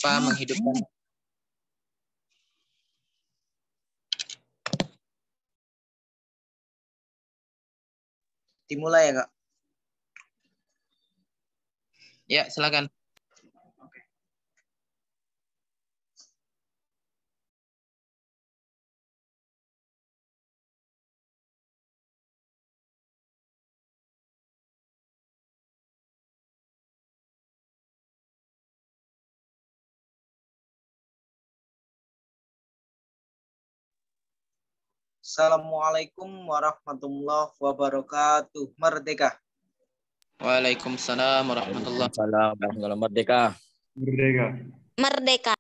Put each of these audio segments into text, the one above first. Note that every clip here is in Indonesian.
lupa menghidupkan. Dimulai ya, Kak? Ya, silakan. Oke. Assalamualaikum warahmatullahi wabarakatuh. Merdeka. Waalaikumsalam warahmatullahi Waalaikumsalam. Merdeka. Merdeka. Merdeka.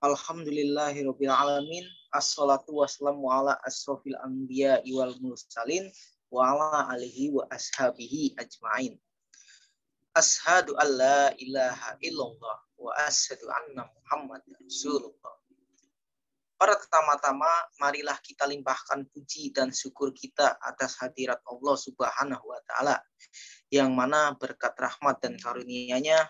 Alhamdulillahirabbil alamin. Assalatu wassalamu ala asrofil anbiya wal mursalin wa ala alihi wa ashabihi ajmain. Ashhadu an la ilaha illallah wa asyhadu anna Muhammadar Rasulullah. Pertama-tama, marilah kita limpahkan puji dan syukur kita atas hadirat Allah Subhanahu wa Ta'ala, yang mana berkat rahmat dan karunia-Nya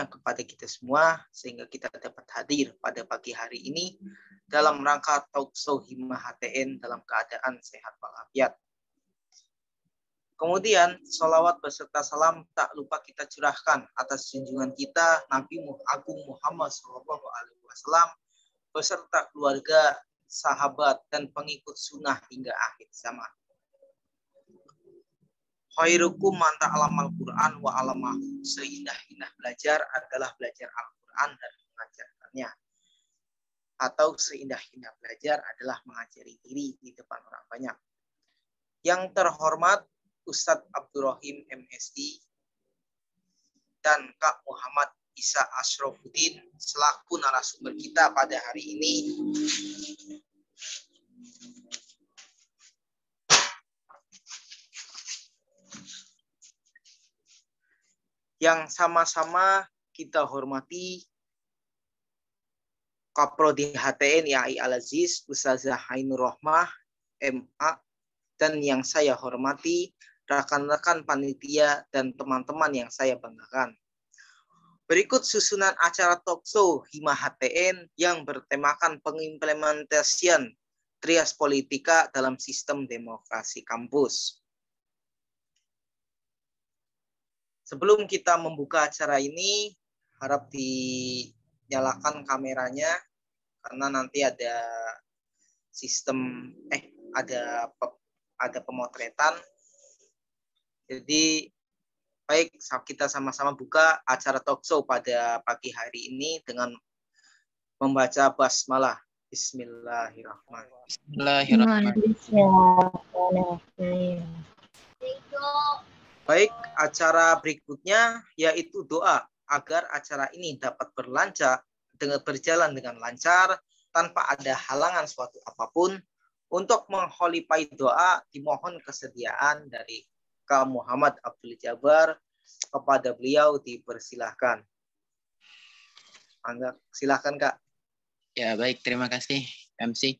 kepada kita semua, sehingga kita dapat hadir pada pagi hari ini dalam rangka talkshow Himmah HTN dalam keadaan sehat walafiat. Kemudian, sholawat beserta salam tak lupa kita curahkan atas junjungan kita Nabi Agung Muhammad SAW beserta keluarga, sahabat, dan pengikut sunnah hingga akhir zaman. Khairukum man ta'allamal Qur'an wa 'allamahu. Seindah-indah belajar adalah belajar Al-Qur'an dan mengajarkannya. Atau seindah-indah belajar adalah mengajari diri di depan orang banyak. Yang terhormat Ustadz Abdurrahim MSI dan Kak Muhammad Isa Ashrafuddin selaku narasumber kita pada hari ini. Yang sama-sama kita hormati Kaprodi HTN YAI Al-Aziz Ustazah Ainur Rohmah MA, dan yang saya hormati rekan-rekan panitia dan teman-teman yang saya banggakan. Berikut susunan acara talkshow Himmah HTN yang bertemakan pengimplementasian trias politika dalam sistem demokrasi kampus. Sebelum kita membuka acara ini, harap dinyalakan kameranya karena nanti ada sistem ada pemotretan. Jadi baik, kita sama-sama buka acara talkshow pada pagi hari ini dengan membaca basmalah. Bismillahirrahmanirrahim. Baik, acara berikutnya yaitu doa agar acara ini dapat berjalan dengan lancar tanpa ada halangan suatu apapun. Untuk mengkholifahi doa dimohon kesediaan dari Kak Muhammad Abdul Jabbar. Kepada beliau dipersilahkan. Silakan Kak. Ya, baik, terima kasih MC.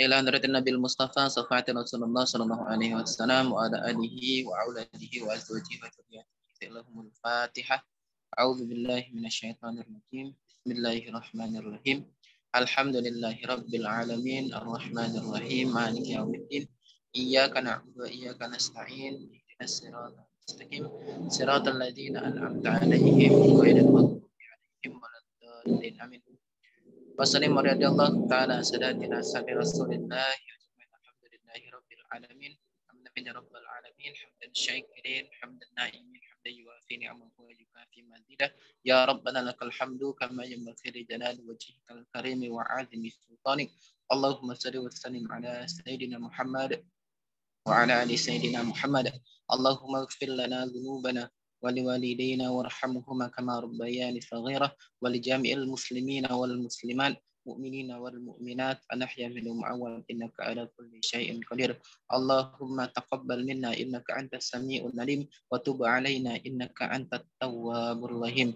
Ila hadratin Nabil Mustafa safati Rasulullah sallallahu alaihi wasallam wa ala alihi wa auladihi wa azwajihi wa dzurriyyatihi. Allahumul Fatihah. A'udzu billahi minasyaitonir rajim. Bismillahirrahmanirrahim. Alhamdulillahi rabbil alamin arrahmanir rahim maliki yaumiddin. Iyyaka na'budu wa iyyaka nasta'in. Ihdinas siratal mustaqim. Siratal ladzina an'amta 'alaihim ghairil maghdubi 'alaihim waladdallin. Amin. Wassalam radhiyallahu ta'ala sadatina sabi Rasulillah. Alhamdulillahi rabbil alamin. Hamdan rabbil alamin. Hamdan syakirin, hamdan na'imin, hamdan yuwafi ni'amahu wa yukafi mazidah. Ya Rabbana lakal hamdu kama yanbaghi li jalali wajhikal karim wa 'azimi sultanik. Allahumma shalli wa sallim ala sayyidina Muhammad wa ala ali sayyidina Muhammad. Allahumma ighfir lana dhunubana wa liwalidayna warhamhuma kama rabbayani saghira wa li jami'il muslimina wal muslimat mu'minina wal mu'minat anahya minhum awal innaka ala kulli syai'in qadir. Allahumma taqabbal minna innaka antas sami'un alim wa tub alaina innaka antat tawwabur rahim.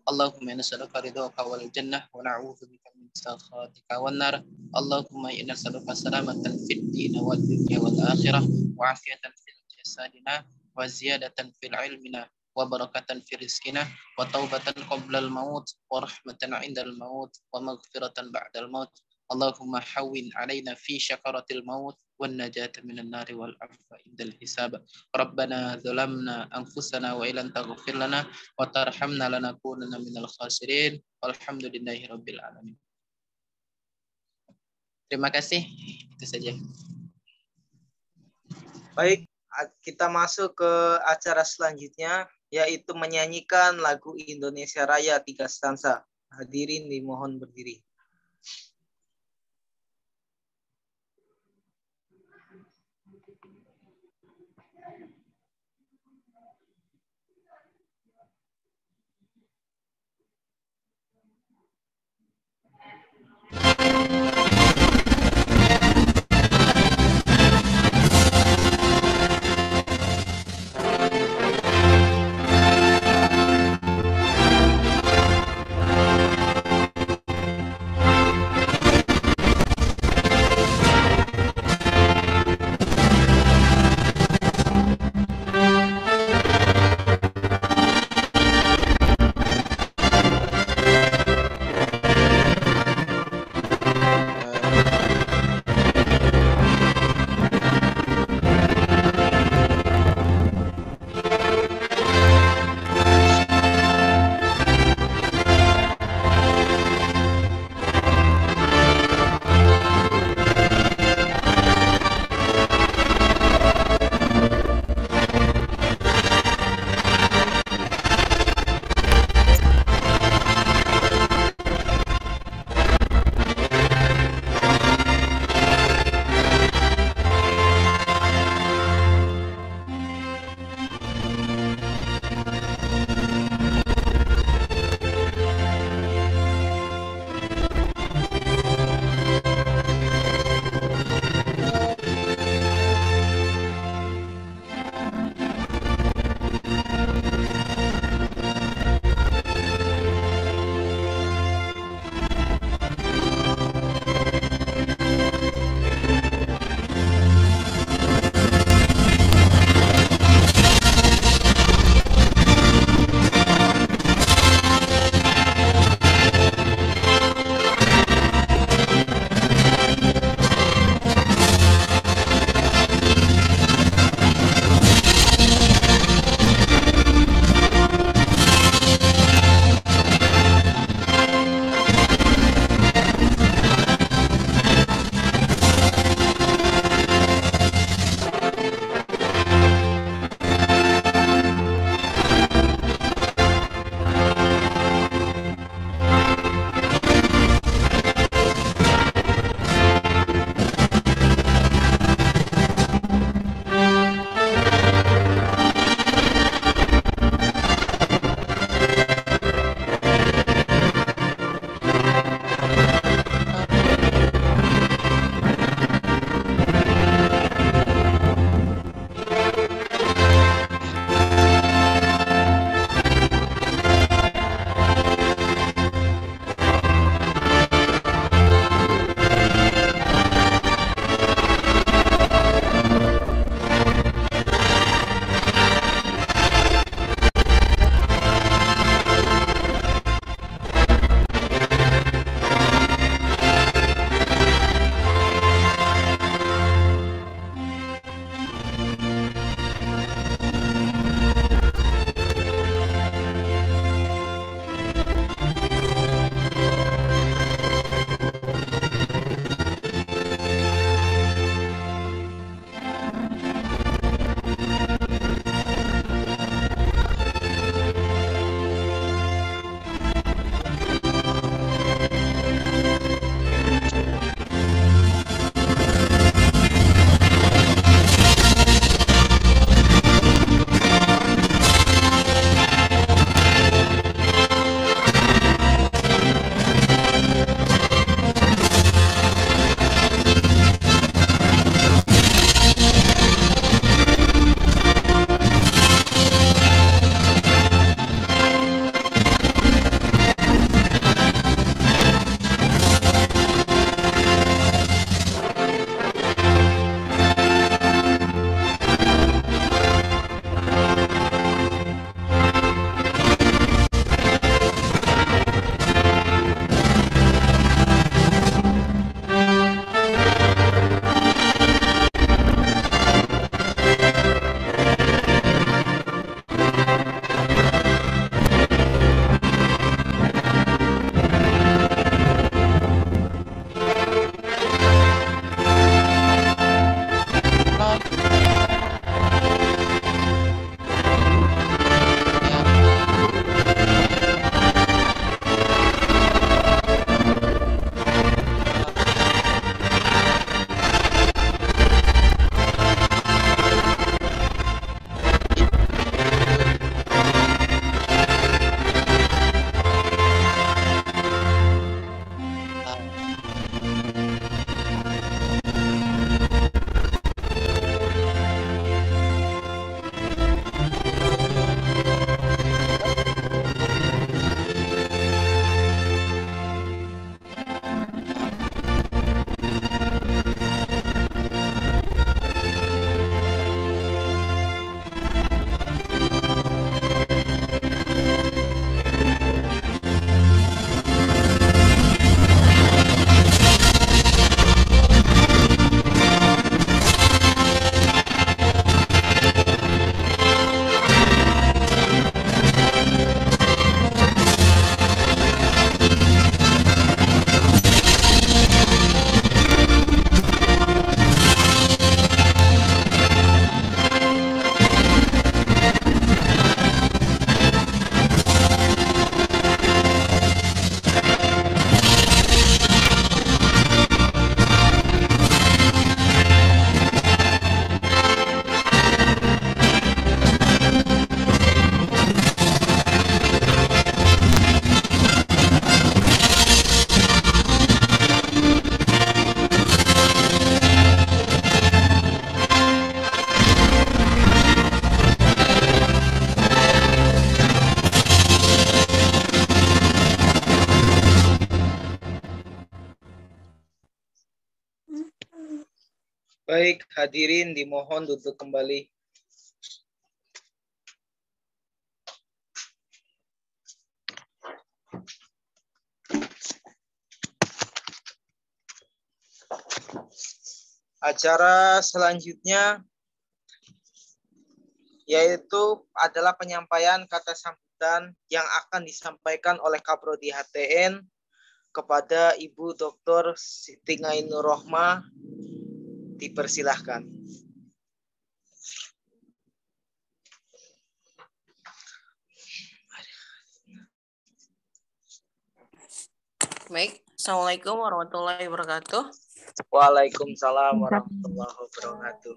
Allahumma nas'aluka ridhaka wal jannah wa na'udzu bika min sakhatika wan nar. Allahumma inna nas'aluka salamatan fid din wad dunya wal akhirah wa afiyatan fil jasadina وزيادة في علمنا وبركة في رزقنا وتوبة قبل الموت ورحمة عند الموت ومغفرة بعد الموت اللهم حول علينا في شكرة الموت والنجاة من النار والعفو عند الحساب ربنا ظلمنا أنفسنا وإن لم تغفر لنا وترحمنا لنكونن من الخاسرين والحمد لله رب العالمين. Terima kasih, itu saja. Baik, kita masuk ke acara selanjutnya, yaitu menyanyikan lagu Indonesia Raya 3 stansa. Hadirin dimohon berdiri. Baik, hadirin dimohon duduk kembali. Acara selanjutnya yaitu adalah penyampaian kata sambutan yang akan disampaikan oleh Kaprodi HTN kepada Ibu Dr. Siti Ngainur Rohmah. Dipersilahkan. Baik, Assalamualaikum warahmatullahi wabarakatuh. Waalaikumsalam warahmatullahi wabarakatuh.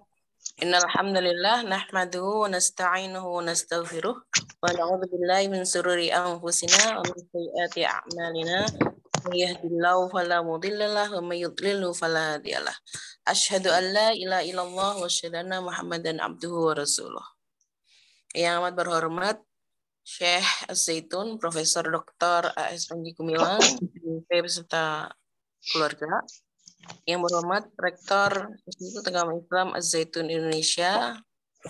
Innal hamdalillah nahmaduhu wa nasta'inuhu wa nastaghfiruh wa na'udzu billahi min shururi anfusina wa min sayyiati a'malina. May yahdihillahu fala mudilla lahu wa may yudlilhu fala hadiyalah. Asyhadu an la ilaha illallah wa asyhadu anna Muhammadan abduhu wa rasuluh. Yang amat berhormat Syekh Az-Zaitun Profesor Dr. A.S. Panji Gumilang beserta keluarga. Yang berhormat Rektor Institut Agama Islam Az-Zaitun Indonesia,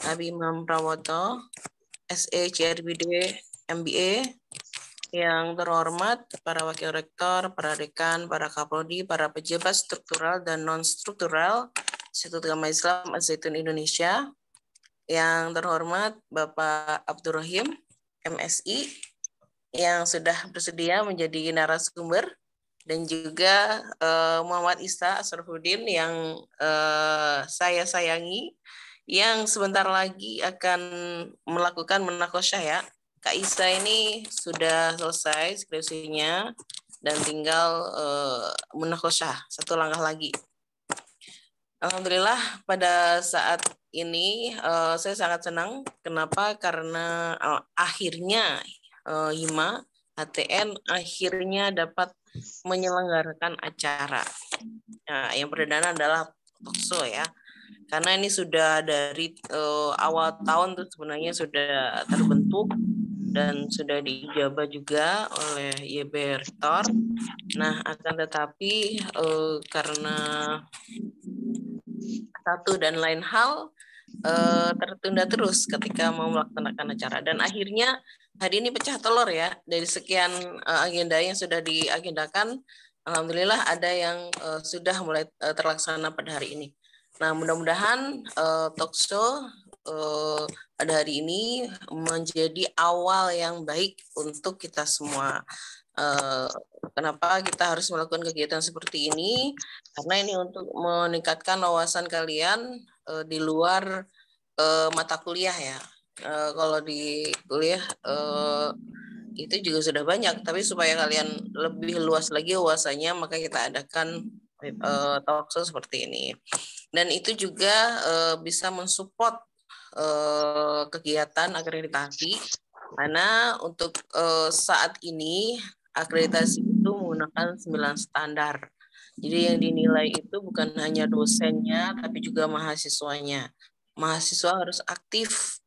Abi Imam Prawoto, SE CRBD MBA. Yang terhormat para Wakil Rektor, para Dekan, para Kaprodi, para pejabat struktural dan non-struktural Institut Agama Islam Az-Zaitun Indonesia. Yang terhormat Bapak Abdurrahim, MSI, yang sudah bersedia menjadi narasumber. Dan juga Muhammad Isa Asrfuddin yang saya sayangi, yang sebentar lagi akan melakukan munakosyah ya. Kak Isa ini sudah selesai skripsinya dan tinggal munakosyah, satu langkah lagi. Alhamdulillah pada saat ini saya sangat senang. Kenapa? Karena akhirnya HIMA HTN akhirnya dapat menyelenggarakan acara. Nah, yang perdana adalah talkshow ya. Karena ini sudah dari awal tahun tuh sebenarnya sudah terbentuk dan sudah diijabah juga oleh YB Rektor. Nah, akan tetapi karena satu dan lain hal tertunda terus ketika mau melaksanakan acara, dan akhirnya hari ini pecah telur ya, dari sekian agenda yang sudah diagendakan, alhamdulillah ada yang sudah mulai terlaksana pada hari ini. Nah, mudah-mudahan talkshow pada hari ini menjadi awal yang baik untuk kita semua. Kenapa kita harus melakukan kegiatan seperti ini? Karena ini untuk meningkatkan wawasan kalian di luar mata kuliah ya. Kalau di kuliah itu juga sudah banyak, tapi supaya kalian lebih luas lagi wawasannya, maka kita adakan talkshow seperti ini. Dan itu juga bisa mensupport kegiatan akreditasi, karena untuk saat ini akreditasi itu menggunakan 9 standar. Jadi yang dinilai itu bukan hanya dosennya, tapi juga mahasiswanya. Mahasiswa harus aktif,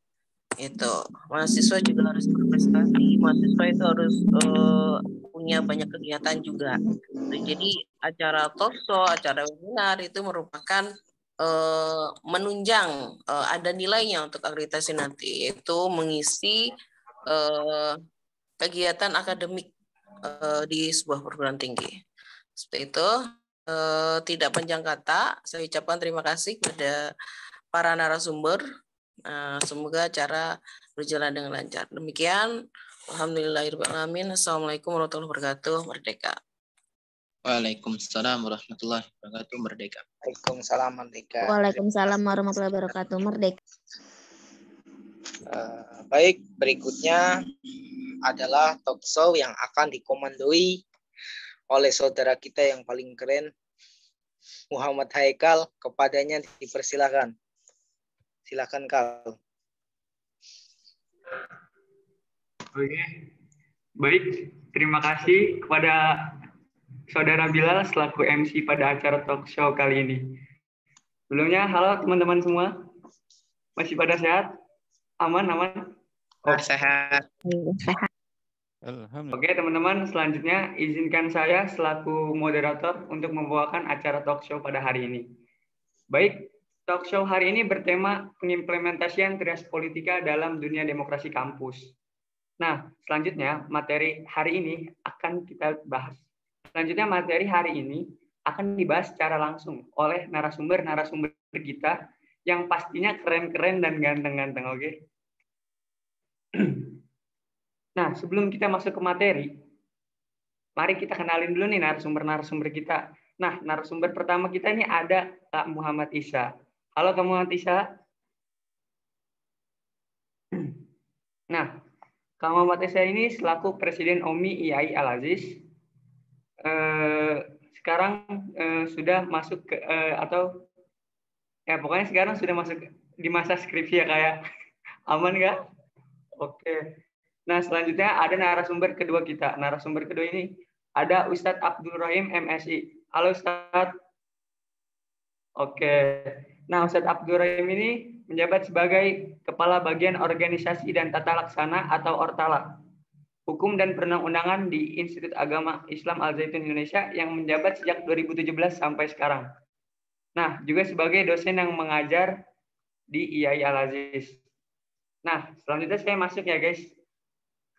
itu. Mahasiswa juga harus berprestasi. Mahasiswa itu harus punya banyak kegiatan juga. Jadi acara talkshow, acara webinar itu merupakan menunjang ada nilainya untuk akreditasi nanti, yaitu mengisi kegiatan akademik di sebuah perguruan tinggi. Seperti itu. Tidak panjang kata, saya ucapkan terima kasih kepada para narasumber. Semoga acara berjalan dengan lancar. Demikian, alhamdulillahirrahmanirrahim. Assalamualaikum warahmatullahi wabarakatuh. Merdeka. Waalaikumsalam warahmatullahi wabarakatuh. Merdeka. Waalaikumsalam merdeka. Waalaikumsalam warahmatullahi wabarakatuh. Merdeka. Baik, berikutnya adalah talkshow yang akan dikomandoi oleh saudara kita yang paling keren, Muhammad Haikal. Kepadanya dipersilakan. Silakan, Kal. Oke, baik. Terima kasih kepada Saudara Bilal selaku MC pada acara talkshow kali ini. Sebelumnya, halo teman-teman semua. Masih pada sehat? Aman? Sehat. Sehat. Oke, teman-teman. Selanjutnya, izinkan saya selaku moderator untuk membawakan acara talkshow pada hari ini. Baik, Talk show hari ini bertema pengimplementasian trias politika dalam dunia demokrasi kampus. Nah, selanjutnya materi hari ini akan kita bahas. Selanjutnya materi hari ini akan dibahas secara langsung oleh narasumber-narasumber kita yang pastinya keren-keren dan ganteng-ganteng, oke? Nah, sebelum kita masuk ke materi, mari kita kenalin dulu nih narasumber-narasumber kita. Nah, narasumber pertama kita ini ada Kak Muhammad Isa. Halo Kak Muhammad Isa. Nah, Kak Muhammad Isa ini selaku Presiden OMI IAI Al-Aziz. Sekarang sudah masuk ke atau ya pokoknya sekarang sudah masuk di masa skripsi ya kayak aman nggak? Oke. Nah, selanjutnya ada narasumber kedua kita. Narasumber kedua ini ada Ustadz Abdul Rahim MSI. Halo Ustadz. Oke. Nah, Ustadz Abdul Rahim ini menjabat sebagai Kepala Bagian Organisasi dan Tata Laksana atau Ortala, Hukum dan Perundang-undangan di Institut Agama Islam Al-Zaitun Indonesia yang menjabat sejak 2017 sampai sekarang. Nah, juga sebagai dosen yang mengajar di IAI Al-Aziz. Nah, selanjutnya saya masuk ya guys.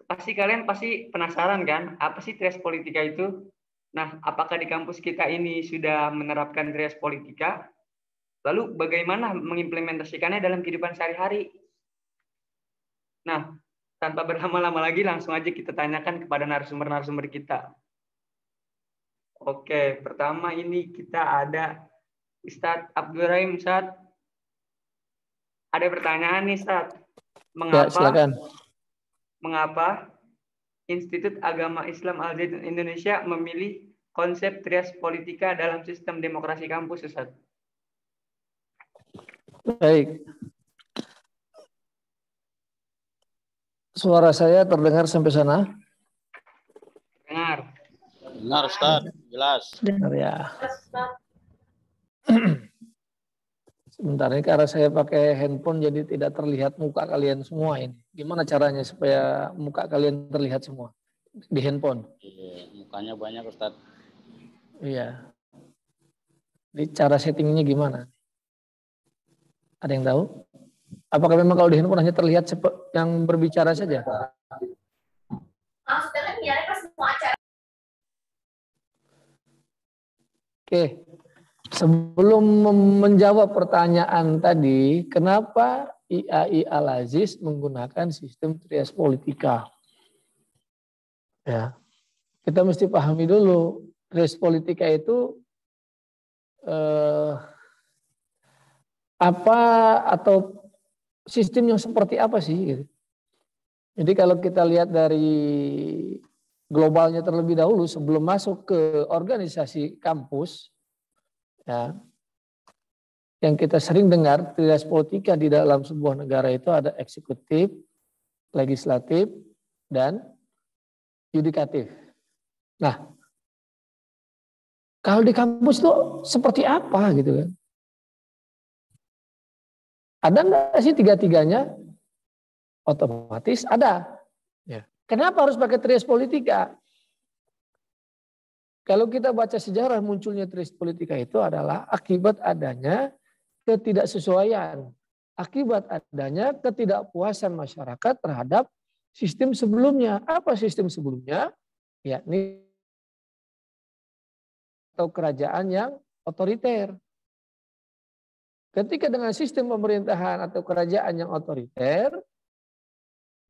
Kalian pasti penasaran kan, apa sih trias politika itu? Nah, apakah di kampus kita ini sudah menerapkan trias politika? Lalu bagaimana mengimplementasikannya dalam kehidupan sehari-hari? Nah, tanpa berlama-lama lagi, langsung aja kita tanyakan kepada narasumber-narasumber kita. Oke, pertama ini kita ada Ustadz Abdul Rahim. Ustadz, ada pertanyaan nih Ustadz. Ya, silakan. Mengapa Institut Agama Islam Al-Zaitun Indonesia memilih konsep trias politika dalam sistem demokrasi kampus, Ustaz? Baik. Suara saya terdengar sampai sana? Dengar. Dengar, Ustaz. Jelas. Dengar ya. Sebentar ini karena saya pakai handphone jadi tidak terlihat muka kalian semua ini. Gimana caranya supaya muka kalian terlihat semua di handphone? Iya, mukanya banyak, Ustaz. Iya. Jadi cara settingnya gimana? Ada yang tahu? Apakah memang kalau di handphone hanya terlihat yang berbicara saja? Oke. Sebelum menjawab pertanyaan tadi, kenapa IAI Al-Aziz menggunakan sistem trias politika? Ya, kita mesti pahami dulu trias politika itu apa atau sistem yang seperti apa sih? Gitu. Jadi kalau kita lihat dari globalnya terlebih dahulu sebelum masuk ke organisasi kampus. Ya, yang kita sering dengar trias politika di dalam sebuah negara itu ada eksekutif, legislatif, dan yudikatif. Nah, kalau di kampus itu seperti apa gitu kan? Ada nggak sih tiga-tiganya? Otomatis ada. Ya. Kenapa harus pakai trias politika? Kalau kita baca sejarah munculnya trias politika itu adalah akibat adanya ketidaksesuaian, akibat adanya ketidakpuasan masyarakat terhadap sistem sebelumnya. Apa sistem sebelumnya? Yakni atau kerajaan yang otoriter. Ketika dengan sistem pemerintahan atau kerajaan yang otoriter,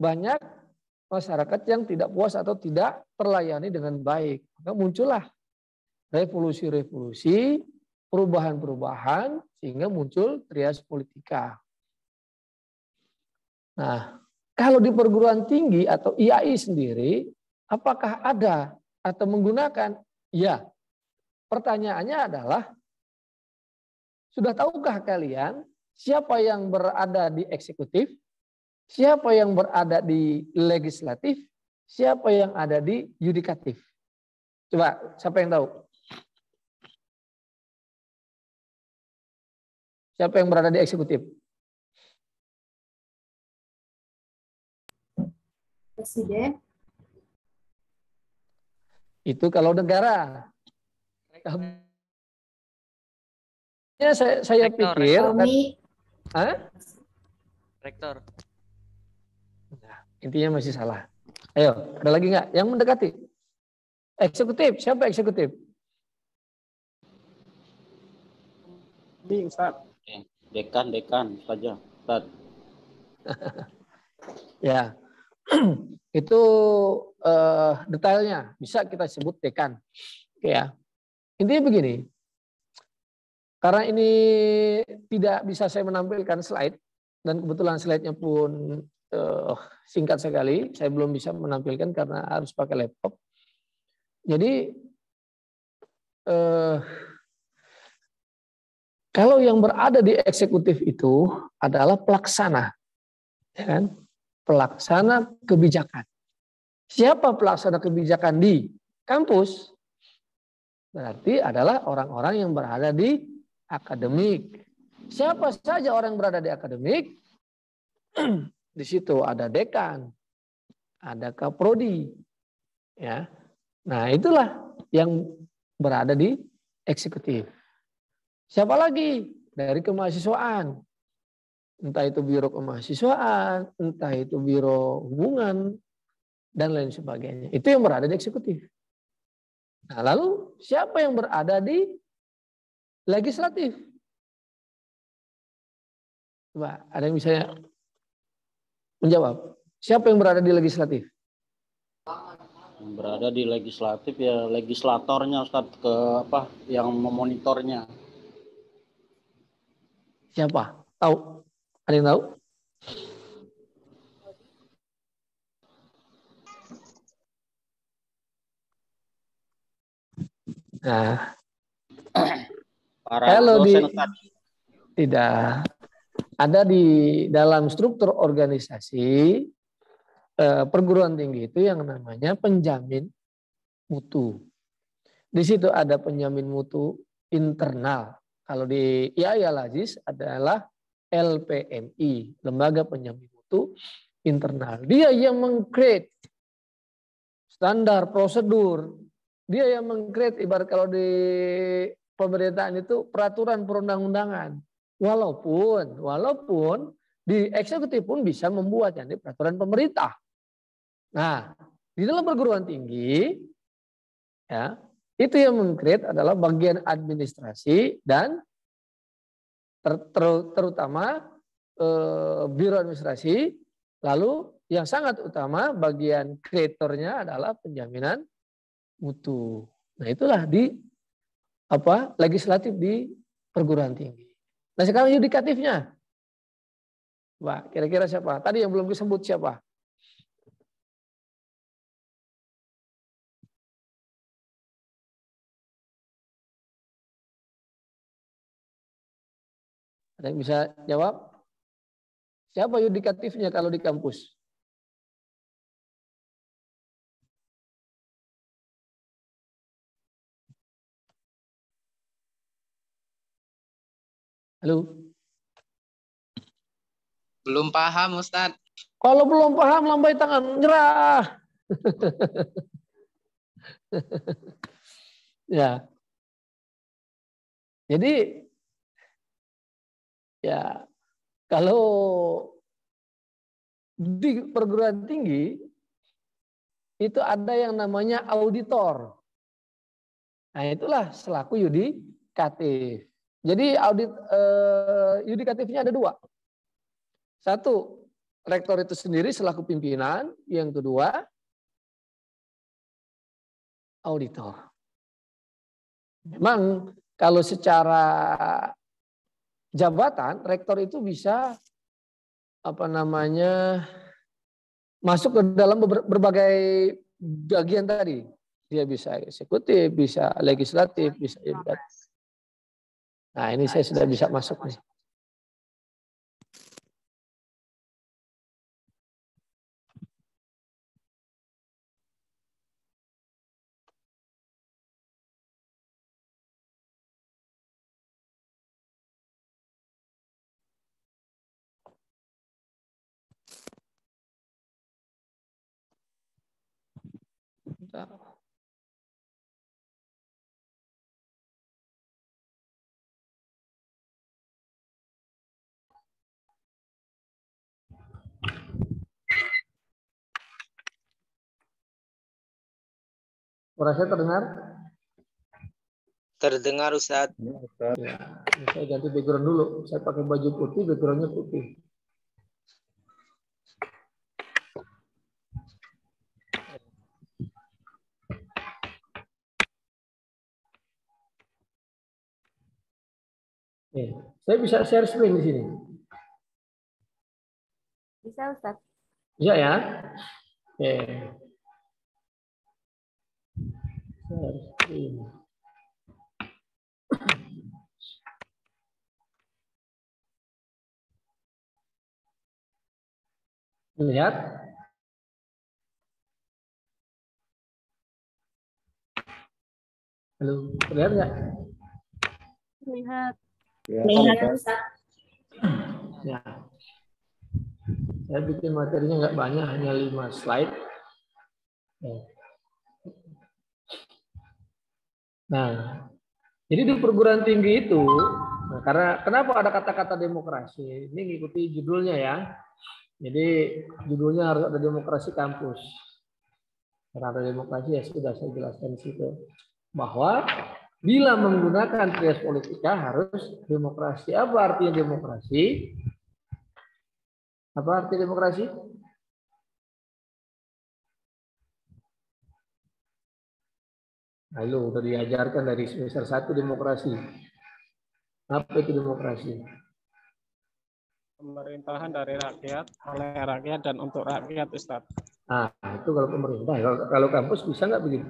banyak masyarakat yang tidak puas atau tidak terlayani dengan baik. Maka muncullah revolusi-revolusi, perubahan-perubahan, sehingga muncul trias politika. Nah, kalau di perguruan tinggi atau IAI sendiri, apakah ada atau menggunakan? Ya, pertanyaannya adalah, sudah tahukah kalian siapa yang berada di eksekutif? Siapa yang berada di legislatif? Siapa yang ada di yudikatif? Coba, siapa yang tahu? Siapa yang berada di eksekutif? Presiden. Itu kalau negara. saya pikir, Rektor. Nah, intinya masih salah. Ayo, ada lagi nggak yang mendekati? Eksekutif, siapa eksekutif? Dekan saja, Ustaz. Ya, itu detailnya bisa kita sebut dekan. Ya, intinya begini. Karena ini tidak bisa saya menampilkan slide dan kebetulan slide-nya pun singkat sekali, saya belum bisa menampilkan karena harus pakai laptop. Jadi kalau yang berada di eksekutif itu adalah pelaksana, ya kan? Pelaksana kebijakan. Siapa pelaksana kebijakan di kampus? Berarti adalah orang-orang yang berada di akademik. Siapa saja orang yang berada di akademik? Di situ ada dekan, ada kaprodi, ya. Nah, itulah yang berada di eksekutif. Siapa lagi? Dari kemahasiswaan. Entah itu biro kemahasiswaan, entah itu biro hubungan, dan lain sebagainya. Itu yang berada di eksekutif. Nah, lalu siapa yang berada di legislatif? Coba, ada yang bisa menjawab. Siapa yang berada di legislatif? Yang berada di legislatif ya legislatornya, Ustaz, ke apa yang memonitornya. Siapa? Tahu? Ada yang tahu? Nah, Para kalau dosen, Ustaz. tidak ada di dalam struktur organisasi perguruan tinggi itu yang namanya penjamin mutu. Di situ ada penjamin mutu internal. Kalau di IAIA Lazis adalah LPMI, Lembaga Penjamin Mutu Internal. Dia yang meng-create standar prosedur. Dia yang meng-create ibarat kalau di pemerintahan itu peraturan perundang-undangan. Walaupun di eksekutif pun bisa membuat yang di peraturan pemerintah. Nah, di dalam perguruan tinggi ya, itu yang meng-create adalah bagian administrasi dan terutama biro administrasi, lalu yang sangat utama bagian kreatornya adalah penjaminan mutu. Nah, itulah di legislatif di perguruan tinggi. Nah, sekarang yudikatifnya. Wah, kira-kira siapa? Tadi yang belum disebut siapa? Ada yang bisa jawab? Siapa yudikatifnya kalau di kampus? Halo? Belum paham, Ustadz. Kalau belum paham, lambai tangan, nyerah. Ya. Jadi, ya, kalau di perguruan tinggi, itu ada yang namanya auditor. Nah, itulah selaku yudikatif. Jadi audit yudikatifnya ada dua. Satu, rektor itu sendiri selaku pimpinan. Yang kedua, auditor. Memang kalau secara jabatan, rektor itu bisa masuk ke dalam berbagai bagian tadi. Dia bisa eksekutif, bisa legislatif, bisa yudikatif. Nah, ini saya sudah bisa masuk nih. Bentar. Suara saya terdengar? Terdengar Ustaz. Ya, saya ganti background dulu. Saya pakai baju putih, backgroundnya putih. Saya bisa share screen di sini. Bisa Ustaz. Bisa ya? Oke. Share screen. Lihat. Halo, terlihat nggak? Lihat. Lihat. Ya. Saya bikin materinya nggak banyak, hanya 5 slide. Nah, jadi di perguruan tinggi itu, nah karena kenapa ada kata-kata demokrasi? Ini ngikuti judulnya ya. Jadi judulnya harus ada demokrasi kampus. Karena ada demokrasi ya sudah saya jelaskan di situ. Bahwa bila menggunakan trias politika harus demokrasi. Apa artinya demokrasi? Apa arti demokrasi? Halo, udah diajarkan dari semester 1 demokrasi. Apa itu demokrasi? Pemerintahan dari rakyat, oleh rakyat, dan untuk rakyat, Ustaz. Nah, itu kalau pemerintah. Kalau kampus bisa nggak begitu?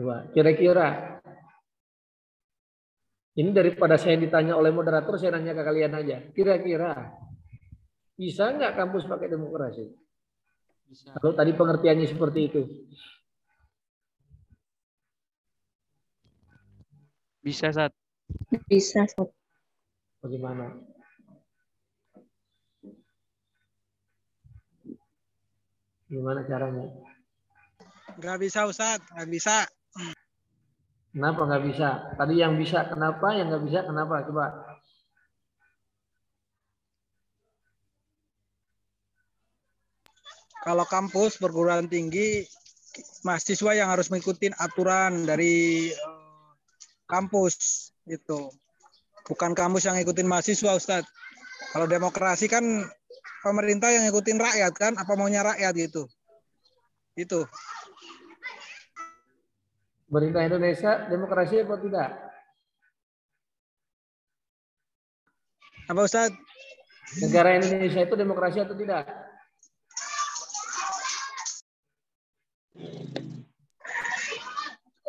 Coba, kira-kira. Ini daripada saya ditanya oleh moderator, saya nanya ke kalian aja. Kira-kira, bisa nggak kampus pakai demokrasi? Bisa. Kalau tadi pengertiannya seperti itu. Bisa, Ustaz. Bisa Ustaz. Bagaimana? Gimana caranya? Nggak bisa, Ustaz. Nggak bisa. Kenapa nggak bisa? Tadi yang bisa kenapa, yang nggak bisa kenapa? Coba. Kalau kampus perguruan tinggi, mahasiswa yang harus mengikuti aturan dari kampus itu. Bukan kampus yang ngikutin mahasiswa, Ustaz. Kalau demokrasi kan pemerintah yang ngikutin rakyat kan, apa maunya rakyat gitu. Itu. Pemerintah Indonesia demokrasi apa tidak? Apa Ustaz? Negara Indonesia itu demokrasi atau tidak?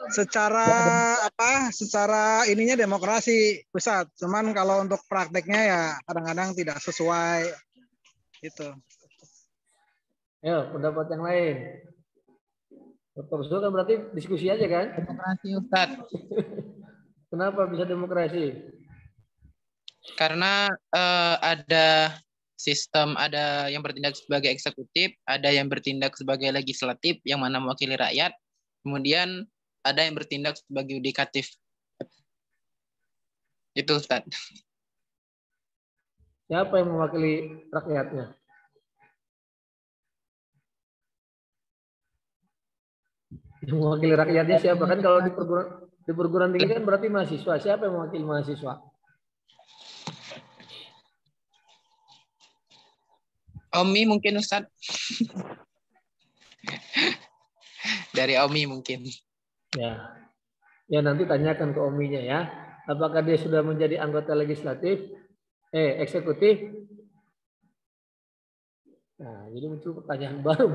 Secara apa? Secara ininya demokrasi, Ustaz. Cuman kalau untuk prakteknya ya kadang-kadang tidak sesuai gitu. Ayo, pendapat yang lain. Profesor kan berarti diskusi aja kan? Demokrasi Ustaz. Kenapa bisa demokrasi? Karena ada sistem, ada yang bertindak sebagai eksekutif, ada yang bertindak sebagai legislatif yang mana mewakili rakyat, kemudian ada yang bertindak sebagai yudikatif. Itu Ustaz. Siapa yang mewakili rakyatnya? Yang mewakili rakyatnya siapa? Kan kalau di perguruan tinggi kan berarti mahasiswa. Siapa yang mewakili mahasiswa? Omi mungkin Ustaz. Dari Omi mungkin. Ya. Ya nanti tanyakan ke Ominya ya. Apakah dia sudah menjadi anggota legislatif? Eksekutif? Nah, jadi muncul pertanyaan baru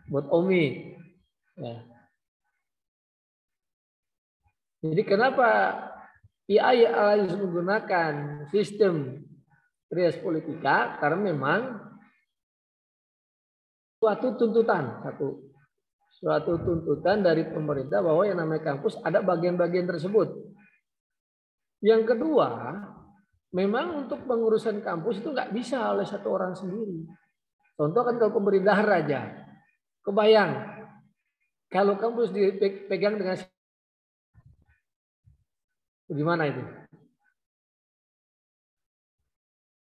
buat Omi. Ya. Jadi kenapa IAI harus menggunakan sistem trias politika? Karena memang suatu tuntutan dari pemerintah bahwa yang namanya kampus ada bagian-bagian tersebut. Yang kedua, memang untuk pengurusan kampus itu nggak bisa oleh satu orang sendiri. Contoh kan kalau pemerintahan raja, kebayang kalau kampus dipegang dengan gimana itu?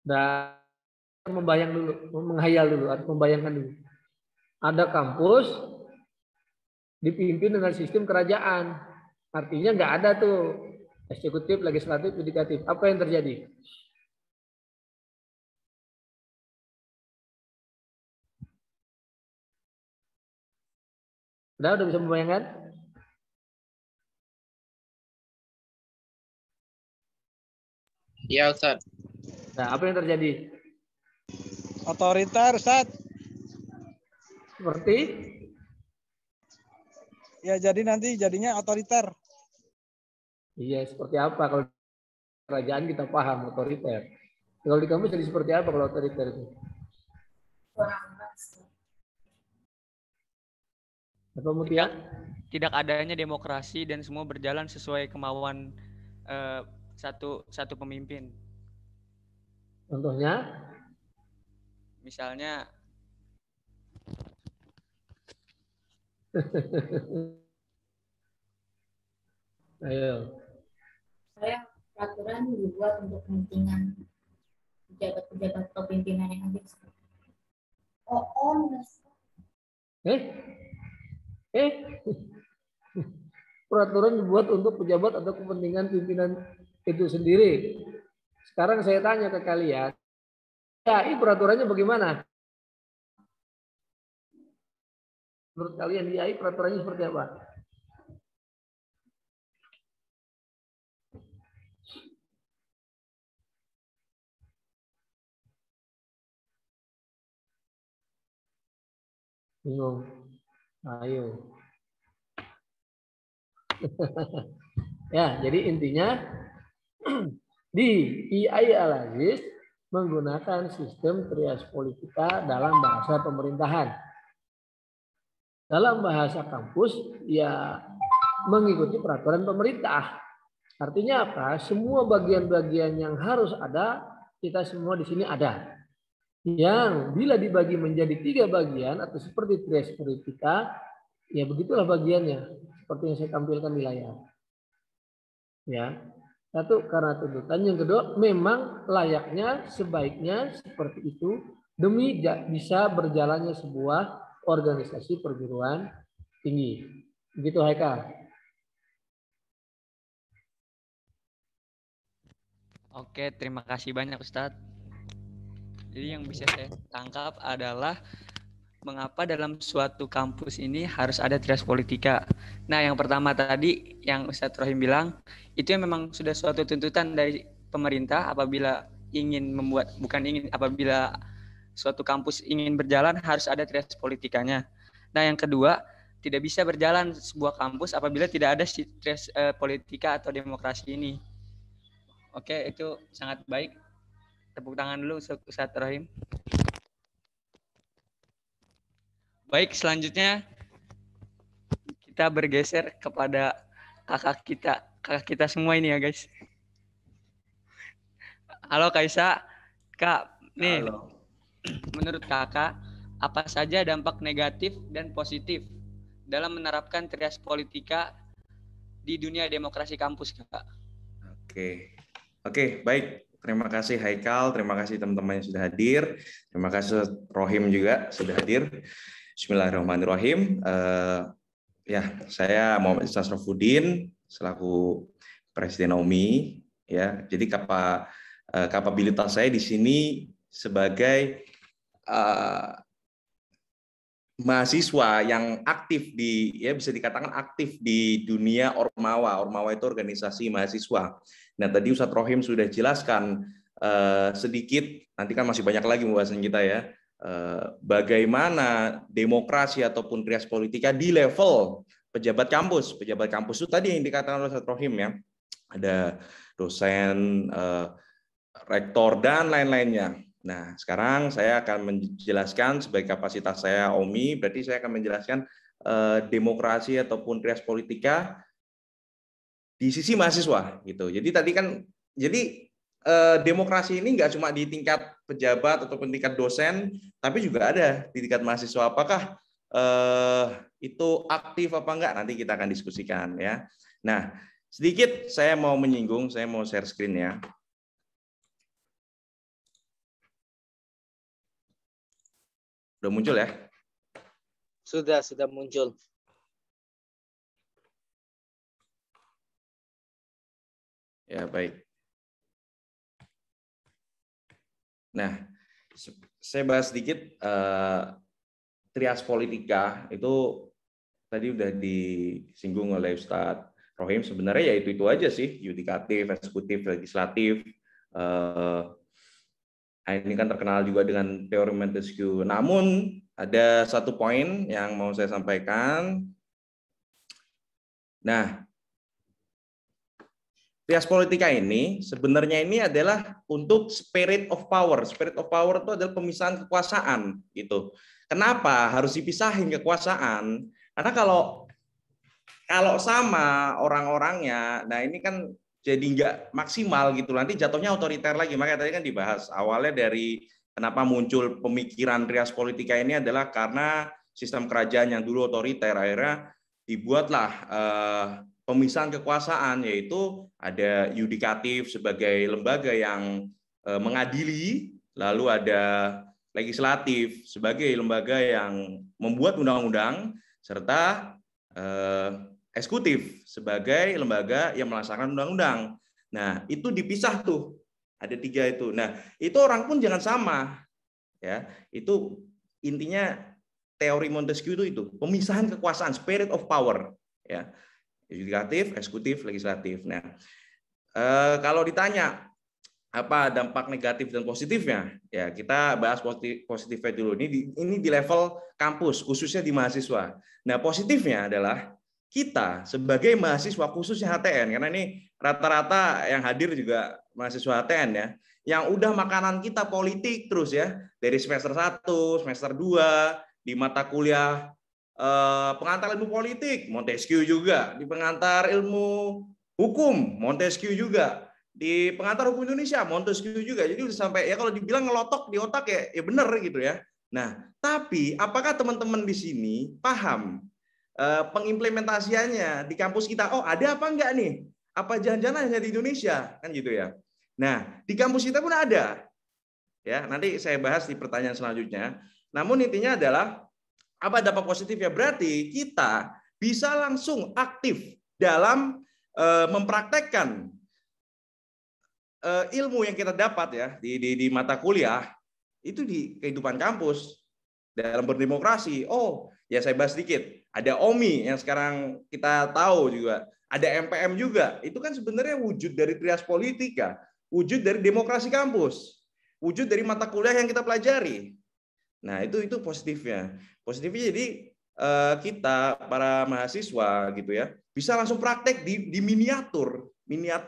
Dan membayang dulu, menghayal dulu, atau membayangkan dulu. Ada kampus dipimpin dengan sistem kerajaan. Artinya nggak ada tuh eksekutif, legislatif, yudikatif. Apa yang terjadi? Udah bisa membayangkan? Ya Ustaz. Nah, apa yang terjadi? Otoriter, Ustaz. Seperti? Ya, jadi nanti jadinya otoriter. Iya, seperti apa kalau kerajaan kita paham otoriter. Kalau di kamu jadi seperti apa kalau otoriter itu? Apa Mutia? Tidak adanya demokrasi dan semua berjalan sesuai kemauan satu pemimpin. Contohnya? Misalnya Ayo. Saya peraturan dibuat untuk kepentingan pejabat-pejabat atau pimpinan yang ada. Peraturan dibuat untuk pejabat atau kepentingan pimpinan itu sendiri. Sekarang saya tanya ke kalian, IAI peraturannya bagaimana? Menurut kalian IAI peraturannya seperti apa? Bingung. Ayo. Ya, jadi intinya di IAI Al-Aziz menggunakan sistem trias politika dalam bahasa pemerintahan. Dalam bahasa kampus, ya mengikuti peraturan pemerintah. Artinya apa? Semua bagian-bagian yang harus ada, kita semua di sini ada. Yang bila dibagi menjadi 3 bagian atau seperti trias politika, ya begitulah bagiannya, seperti yang saya tampilkan di layar. Ya, satu karena tuntutan, yang kedua memang layaknya sebaiknya seperti itu demi bisa berjalannya sebuah organisasi perguruan tinggi. Begitu Haikal. Oke, terima kasih banyak Ustadz. Jadi yang bisa saya tangkap adalah mengapa dalam suatu kampus ini harus ada trias politika. Nah, yang pertama tadi yang Ustadz Rohim bilang, itu yang memang sudah suatu tuntutan dari pemerintah apabila apabila suatu kampus ingin berjalan harus ada trias politikanya. Nah, yang kedua, tidak bisa berjalan sebuah kampus apabila tidak ada trias politika atau demokrasi ini. Oke, itu sangat baik. Tepuk tangan dulu Ustadz Rohim. Baik, selanjutnya kita bergeser kepada kakak kita semua ini ya guys. Halo Kaisa, Kak, nih. Halo. Menurut kakak, apa saja dampak negatif dan positif dalam menerapkan trias politika di dunia demokrasi kampus, Kak? Oke, baik. Terima kasih Haikal, terima kasih teman-teman yang sudah hadir. Terima kasih Rohim juga sudah hadir. Bismillahirrahmanirrahim. Saya Muhammad Istasrofuddin selaku Presiden OMI. Ya, jadi kapabilitas saya di sini sebagai mahasiswa yang aktif bisa dikatakan aktif di dunia Ormawa. Ormawa itu organisasi mahasiswa. Nah, tadi Ustadz Rohim sudah jelaskan sedikit, nanti kan masih banyak lagi pembahasan kita ya, bagaimana demokrasi ataupun trias politika di level pejabat kampus. Pejabat kampus itu tadi yang dikatakan oleh Ustadz Rohim ya, ada dosen, rektor, dan lain-lainnya. Nah, sekarang saya akan menjelaskan sebagai kapasitas saya OMI, berarti saya akan menjelaskan demokrasi ataupun trias politika di sisi mahasiswa gitu. Jadi tadi kan demokrasi ini nggak cuma di tingkat pejabat ataupun tingkat dosen, tapi juga ada di tingkat mahasiswa. Apakah itu aktif apa enggak? Nanti kita akan diskusikan ya. Nah, sedikit saya mau share screen ya. Udah muncul ya? Sudah muncul. Ya, baik. Nah, saya bahas sedikit trias politika itu tadi udah disinggung oleh Ustadz Rohim. Sebenarnya ya itu aja sih, yudikatif, eksekutif, legislatif. Ini kan terkenal juga dengan teori Montesquieu. Namun ada satu poin yang mau saya sampaikan. Nah, trias politika ini sebenarnya ini adalah untuk spirit of power. Spirit of power itu adalah pemisahan kekuasaan gitu. Kenapa harus dipisahin kekuasaan? Karena kalau sama orang-orangnya, nah ini kan jadi nggak maksimal gitu. Nanti jatuhnya otoriter lagi. Makanya tadi kan dibahas awalnya dari kenapa muncul pemikiran trias politika ini adalah karena sistem kerajaan yang dulu otoriter, akhirnya dibuatlah pemisahan kekuasaan, yaitu ada yudikatif sebagai lembaga yang mengadili, lalu ada legislatif sebagai lembaga yang membuat undang-undang, serta eksekutif sebagai lembaga yang melaksanakan undang-undang. Nah, itu dipisah tuh. Ada 3 itu. Nah, itu orang pun jangan sama. Ya, itu intinya teori Montesquieu itu pemisahan kekuasaan, spirit of power, ya. Yudikatif, eksekutif, legislatif. Nah, kalau ditanya apa dampak negatif dan positifnya, ya kita bahas positifnya dulu. Ini di level kampus, khususnya di mahasiswa. Nah, positifnya adalah kita sebagai mahasiswa khususnya HTN, karena ini rata-rata yang hadir juga mahasiswa HTN ya, yang udah makanan kita politik terus ya, dari semester 1, semester 2, di mata kuliah pengantar ilmu politik, Montesquieu juga, di pengantar ilmu hukum, Montesquieu juga, di pengantar hukum Indonesia, Montesquieu juga. Jadi udah sampai ya kalau dibilang ngelotok di otak ya benar gitu ya. Nah, tapi apakah teman-teman di sini paham pengimplementasiannya di kampus kita? Oh, ada apa enggak nih? Apa jangan-jangan hanya di Indonesia? Kan gitu ya. Nah, di kampus kita pun ada. Ya, nanti saya bahas di pertanyaan selanjutnya. Namun intinya adalah apa dampak positifnya? Berarti kita bisa langsung aktif dalam mempraktekkan ilmu yang kita dapat ya di mata kuliah itu di kehidupan kampus dalam berdemokrasi. Oh, ya saya bahas sedikit. Ada OMI yang sekarang kita tahu juga. Ada MPM juga. Itu kan sebenarnya wujud dari trias politika, wujud dari demokrasi kampus, wujud dari mata kuliah yang kita pelajari. Nah, itu positifnya. Positifnya jadi kita para mahasiswa gitu ya, bisa langsung praktek di miniatur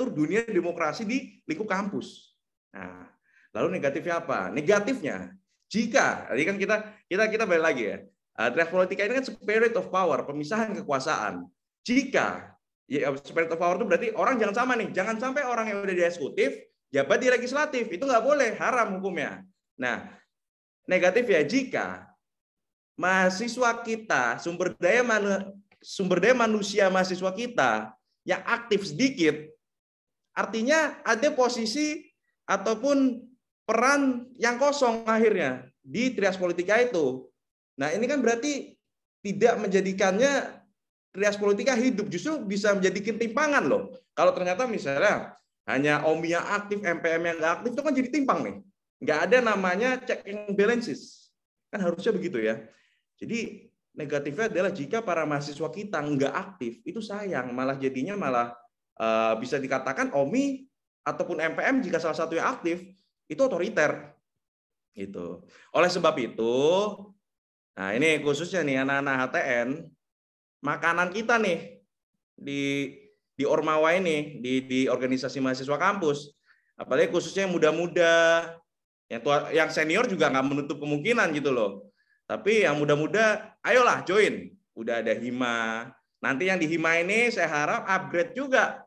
dunia demokrasi di lingkup kampus. Nah, lalu negatifnya apa? Negatifnya jika tadi kan kita balik lagi ya. Trias politika ini kan spirit of power, pemisahan kekuasaan. Jika ya, spirit of power itu berarti orang jangan sama nih, jangan sampai orang yang udah di eksekutif jabat di legislatif, itu nggak boleh, haram hukumnya. Nah, negatif ya jika mahasiswa kita, sumber daya manusia mahasiswa kita yang aktif sedikit, artinya ada posisi ataupun peran yang kosong akhirnya di trias politika itu. Nah, ini kan berarti tidak menjadikannya trias politika hidup, justru bisa menjadi ketimpangan loh. Kalau ternyata misalnya hanya OMI yang aktif, MPM yang nggak aktif, itu kan jadi timpang nih. Nggak ada namanya check and balances. Kan harusnya begitu ya. Jadi negatifnya adalah jika para mahasiswa kita nggak aktif, itu sayang. Malah jadinya bisa dikatakan OMI ataupun MPM jika salah satu yang aktif, itu otoriter. Gitu. Oleh sebab itu, nah ini khususnya nih anak-anak HTN, makanan kita nih di Ormawa ini, di organisasi mahasiswa kampus, apalagi khususnya yang muda-muda, yang senior juga nggak menutup kemungkinan gitu loh. Tapi yang muda-muda, ayolah join. Udah ada Hima. Nanti yang di Hima ini saya harap upgrade juga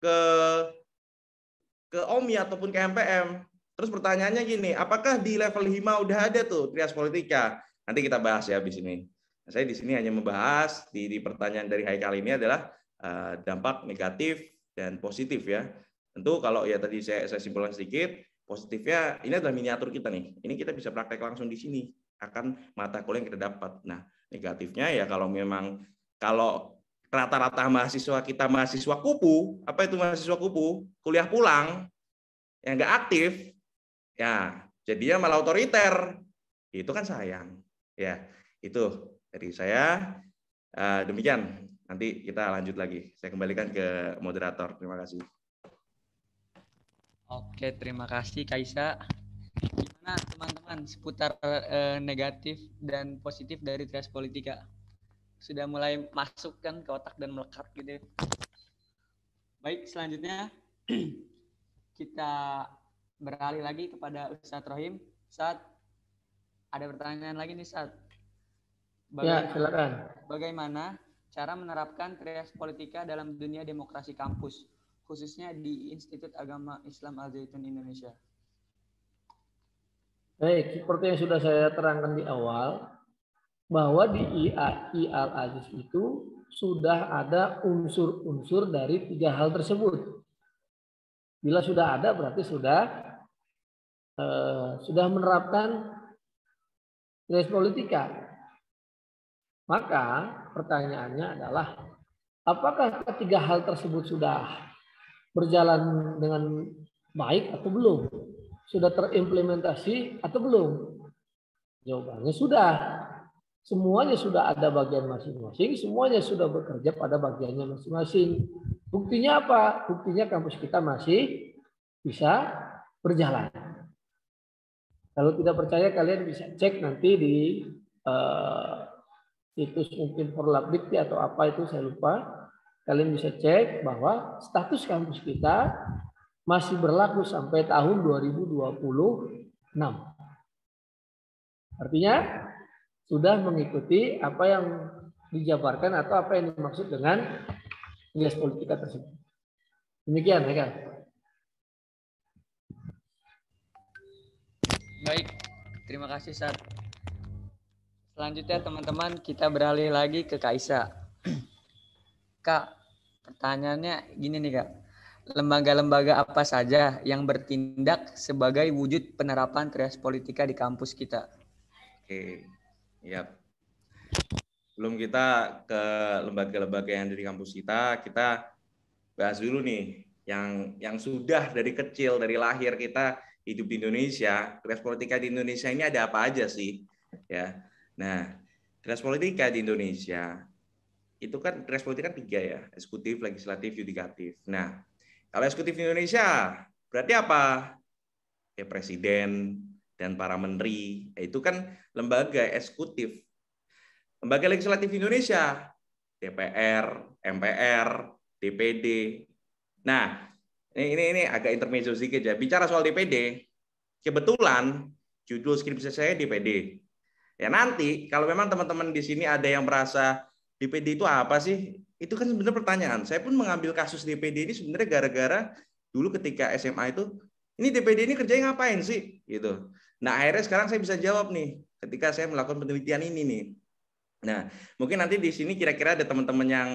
ke OMI ataupun ke MPM. Terus pertanyaannya gini, apakah di level Hima udah ada tuh trias politika? Nanti kita bahas ya di sini. Saya di sini hanya membahas di pertanyaan dari Haikal ini adalah dampak negatif dan positif ya. Tentu kalau ya tadi saya simpulkan sedikit, positifnya ini adalah miniatur kita nih. Ini kita bisa praktek langsung di sini akan mata kuliah yang kita dapat. Nah, negatifnya ya kalau rata-rata mahasiswa kita mahasiswa kupu, apa itu mahasiswa kupu? Kuliah pulang, yang nggak aktif, ya jadinya malah otoriter. Itu kan sayang. Ya, itu dari saya. Demikian. Nanti kita lanjut lagi. Saya kembalikan ke moderator. Terima kasih. Oke, terima kasih Kaisa. Gimana teman-teman seputar negatif dan positif dari Trias Politika? Sudah mulai masuk kan ke otak dan melekat gitu. Baik, selanjutnya kita beralih lagi kepada Ustadz Rohim. Ustadz, ada pertanyaan lagi nih Ustadz. Ya, silakan. Bagaimana cara menerapkan Trias Politika dalam dunia demokrasi kampus, khususnya di Institut Agama Islam Al-Zaitun Indonesia? Baik, seperti yang sudah saya terangkan di awal, bahwa di IAI Al-Aziz itu sudah ada unsur-unsur dari 3 hal tersebut. Bila sudah ada, berarti sudah menerapkan Trias Politika. Maka pertanyaannya adalah, apakah ketiga hal tersebut sudah berjalan dengan baik atau belum? Sudah terimplementasi atau belum? Jawabannya sudah. Semuanya sudah ada bagian masing-masing, semuanya sudah bekerja pada bagiannya masing-masing. Buktinya apa? Buktinya kampus kita masih bisa berjalan. Kalau tidak percaya, kalian bisa cek nanti di situs mungkin Forlabdikti atau apa itu saya lupa. Kalian bisa cek bahwa status kampus kita masih berlaku sampai tahun 2026. Artinya sudah mengikuti apa yang dijabarkan atau apa yang dimaksud dengan Trias Politika tersebut. Demikian, ya. Baik, terima kasih Ustaz. Selanjutnya teman-teman kita beralih lagi ke Kaisa. Kak, pertanyaannya gini nih Kak. Lembaga-lembaga apa saja yang bertindak sebagai wujud penerapan Trias Politika di kampus kita? Oke, ya. Sebelum kita ke lembaga-lembaga yang ada di kampus kita bahas dulu nih yang sudah dari kecil, dari lahir kita hidup di Indonesia. Trias Politika di Indonesia ini ada apa aja sih? Ya. Nah, Trias Politika di Indonesia itu kan Trias Politika 3 ya, eksekutif, legislatif, yudikatif. Nah, kalau eksekutif di Indonesia berarti apa? Ya presiden dan para menteri, itu kan lembaga eksekutif. Lembaga legislatif di Indonesia, DPR, MPR, DPD. Nah, ini agak intermezzo sedikit ya. Bicara soal DPD, kebetulan judul skripsi saya DPD. Ya nanti kalau memang teman-teman di sini ada yang merasa DPD itu apa sih? Itu kan sebenarnya pertanyaan. Saya pun mengambil kasus DPD ini sebenarnya gara-gara dulu ketika SMA itu, ini DPD ini kerjanya ngapain sih? Gitu. Nah akhirnya sekarang saya bisa jawab nih ketika saya melakukan penelitian ini nih. Nah mungkin nanti di sini kira-kira ada teman-teman yang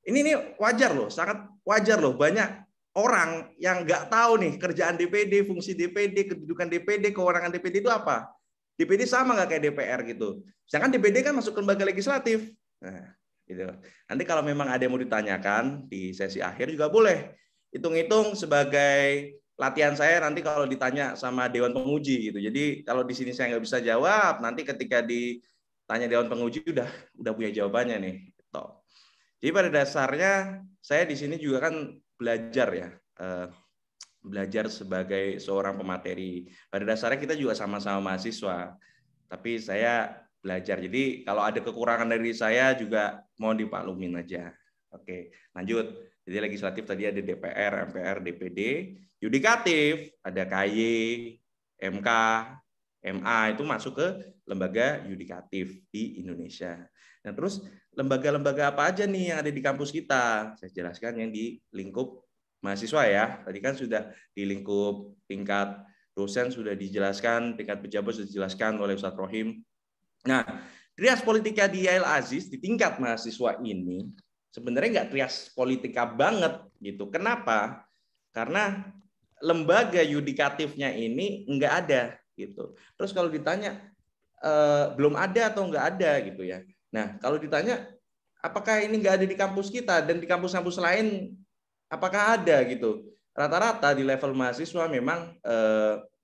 ini wajar loh, sangat wajar loh, banyak orang yang nggak tahu nih kerjaan DPD, fungsi DPD, kedudukan DPD, kewenangan DPD itu apa. DPD sama nggak kayak DPR gitu. Sedangkan DPD kan masuk ke lembaga legislatif. Nah, gitu. Nanti kalau memang ada yang mau ditanyakan di sesi akhir juga boleh. Hitung-hitung sebagai latihan saya nanti kalau ditanya sama Dewan Penguji gitu. Jadi kalau di sini saya nggak bisa jawab, nanti ketika ditanya Dewan Penguji udah punya jawabannya nih. Gitu. Jadi pada dasarnya saya di sini juga kan belajar ya. Belajar sebagai seorang pemateri. Pada dasarnya kita juga sama-sama mahasiswa, tapi saya belajar. Jadi kalau ada kekurangan dari saya juga mohon dipaklumin aja. Oke, lanjut. Jadi legislatif tadi ada DPR, MPR, DPD. Yudikatif ada KY, MK, MA itu masuk ke lembaga yudikatif di Indonesia. Nah terus lembaga-lembaga apa aja nih yang ada di kampus kita? Saya jelaskan yang di lingkup mahasiswa ya, tadi kan sudah di lingkup tingkat dosen sudah dijelaskan, tingkat pejabat sudah dijelaskan oleh Ustadz Rohim. Nah, Trias Politika di IAI Al-Aziz di tingkat mahasiswa ini sebenarnya nggak Trias Politika banget gitu. Kenapa? Karena lembaga yudikatifnya ini nggak ada gitu. Terus kalau ditanya belum ada atau nggak ada gitu ya. Nah, kalau ditanya apakah ini nggak ada di kampus kita dan di kampus-kampus lain apakah ada gitu? Rata-rata di level mahasiswa memang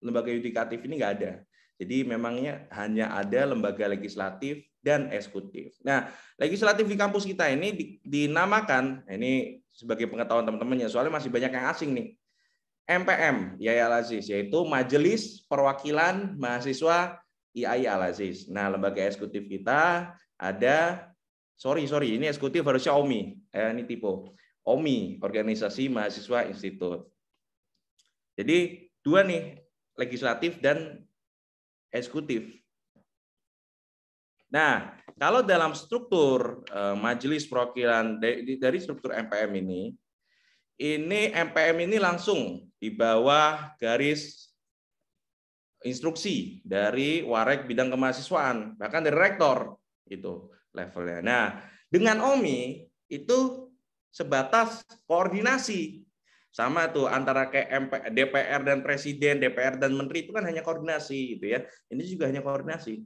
lembaga yudikatif ini nggak ada. Jadi memangnya hanya ada lembaga legislatif dan eksekutif. Nah, legislatif di kampus kita ini dinamakan, ini sebagai pengetahuan teman-teman ya, soalnya masih banyak yang asing nih. MPM, IAI Al-Aziz, yaitu Majelis Perwakilan Mahasiswa IAI Al-Aziz. Nah, lembaga eksekutif kita ada, sorry, ini eksekutif harusnya OMI, ini tipe OMI, Organisasi Mahasiswa Institut. Jadi dua nih, legislatif dan eksekutif. Nah, kalau dalam struktur Majelis Perwakilan dari struktur MPM ini MPM ini langsung di bawah garis instruksi dari Warek Bidang Kemahasiswaan, bahkan dari rektor itu levelnya. Nah, dengan OMI itu sebatas koordinasi. Sama tuh antara kayak DPR dan Presiden, DPR dan Menteri itu kan hanya koordinasi gitu ya. Ini juga hanya koordinasi.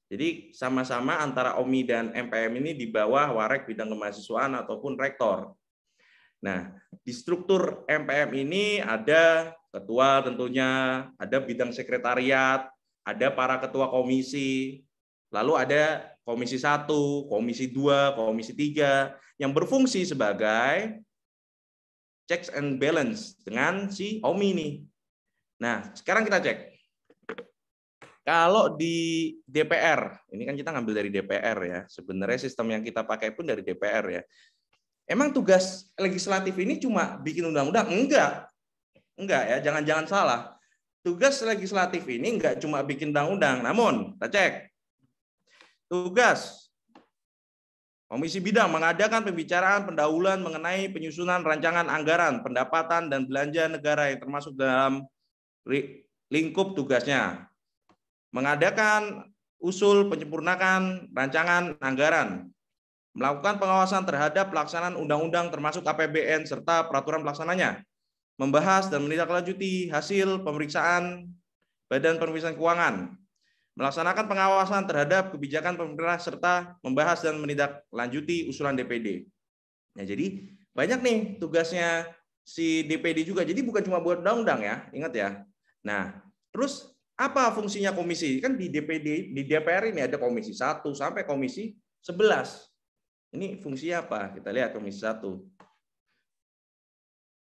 Jadi sama-sama antara OMI dan MPM ini di bawah Warek Bidang Kemahasiswaan ataupun rektor. Nah, di struktur MPM ini ada ketua tentunya, ada bidang sekretariat, ada para ketua komisi, lalu ada komisi 1, komisi 2, komisi 3 yang berfungsi sebagai checks and balance dengan si OMI ini. Nah, sekarang kita cek. Kalau di DPR, ini kan kita ngambil dari DPR ya, sebenarnya sistem yang kita pakai pun dari DPR ya. Emang tugas legislatif ini cuma bikin undang-undang? Enggak ya, jangan salah. Tugas legislatif ini enggak cuma bikin undang-undang, namun kita cek. Tugas Komisi Bidang mengadakan pembicaraan pendahuluan mengenai penyusunan rancangan anggaran, pendapatan dan belanja negara yang termasuk dalam lingkup tugasnya. Mengadakan usul penyempurnaan rancangan anggaran. Melakukan pengawasan terhadap pelaksanaan undang-undang termasuk APBN serta peraturan pelaksananya. Membahas dan menindaklanjuti hasil pemeriksaan Badan Pemeriksa Keuangan. Melaksanakan pengawasan terhadap kebijakan pemerintah serta membahas dan menindaklanjuti usulan DPD. Nah, jadi banyak nih tugasnya si DPD juga. Jadi bukan cuma buat undang-undang ya, ingat ya. Nah, terus apa fungsinya komisi? Kan di DPD, di DPR ini ada komisi 1 sampai komisi 11. Ini fungsinya apa? Kita lihat komisi 1.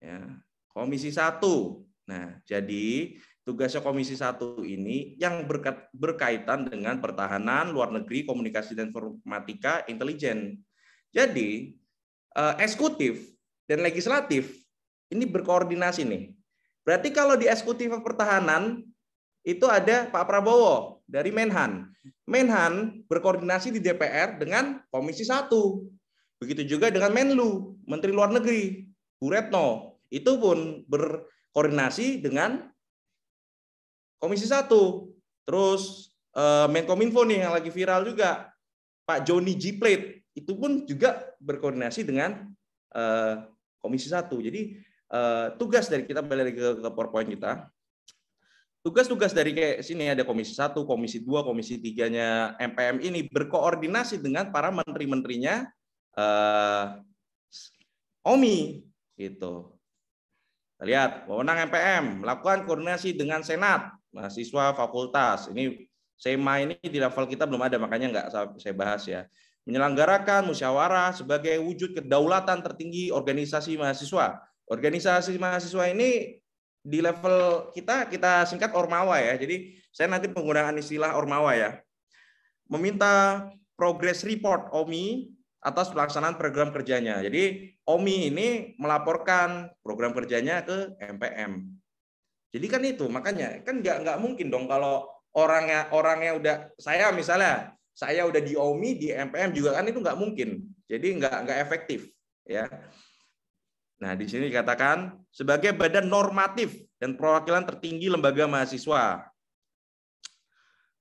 Ya, komisi 1. Nah, jadi tugasnya komisi 1 ini yang berkaitan dengan pertahanan, luar negeri, komunikasi dan informatika, intelijen. Jadi, eksekutif dan legislatif ini berkoordinasi nih. Berarti kalau di eksekutif pertahanan itu ada Pak Prabowo dari Menhan. Menhan berkoordinasi di DPR dengan Komisi 1. Begitu juga dengan Menlu, Menteri Luar Negeri, Bu Retno. Itu pun berkoordinasi dengan Komisi 1. Terus Menkominfo nih yang lagi viral juga, Pak Joni G. Plate. Itu pun juga berkoordinasi dengan Komisi 1. Jadi tugas dari kita, balik ke PowerPoint kita. Tugas-tugas dari kayak sini ada Komisi 1, Komisi 2, Komisi 3-nya MPM ini berkoordinasi dengan para menteri-menterinya OMI gitu. Kita lihat, wewenang MPM melakukan koordinasi dengan Senat, mahasiswa fakultas. Ini SEMA ini di level kita belum ada, makanya nggak saya bahas ya. Menyelenggarakan musyawarah sebagai wujud kedaulatan tertinggi organisasi mahasiswa. Organisasi mahasiswa ini di level kita singkat Ormawa ya. Jadi saya nanti penggunaan istilah Ormawa ya. Meminta progress report OMI atas pelaksanaan program kerjanya. Jadi OMI ini melaporkan program kerjanya ke MPM. Jadi kan itu, makanya kan nggak mungkin dong kalau orangnya udah saya udah di OMI, di MPM juga kan itu nggak mungkin. Jadi nggak efektif ya. Nah, di sini dikatakan sebagai badan normatif dan perwakilan tertinggi lembaga mahasiswa.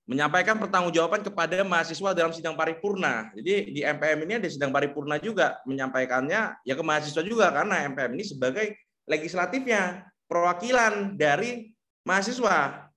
Menyampaikan pertanggungjawaban kepada mahasiswa dalam sidang paripurna. Jadi di MPM ini ada sidang paripurna juga, menyampaikannya ya ke mahasiswa juga karena MPM ini sebagai legislatifnya, perwakilan dari mahasiswa.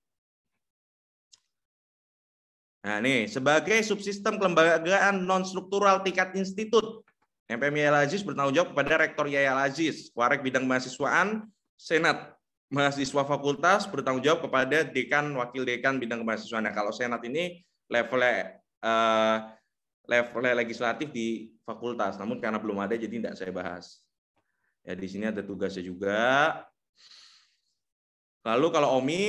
Nah, nih, sebagai subsistem kelembagaan non-struktural tingkat institut, MPM Yai Al-Aziz bertanggung jawab kepada Rektor Yai Al-Aziz, Warek Bidang Mahasiswaan, Senat Mahasiswa Fakultas bertanggung jawab kepada Dekan, Wakil Dekan Bidang Kemahasiswaan. Nah, kalau Senat ini levelnya legislatif di fakultas, namun karena belum ada jadi tidak saya bahas. Ya, di sini ada tugasnya juga. Lalu kalau OMI,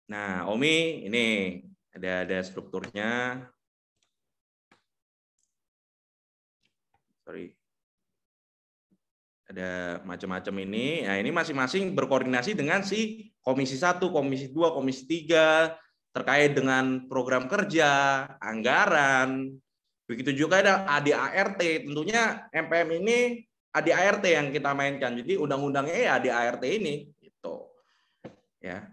nah OMI ini ada strukturnya. Sorry. Ada macam-macam ini. Nah, ini masing-masing berkoordinasi dengan si Komisi 1, Komisi 2, Komisi 3 terkait dengan program kerja, anggaran. Begitu juga ada ADART. Tentunya MPM ini ADART yang kita mainkan. Jadi undang-undangnya ya ADART ini gitu. Ya.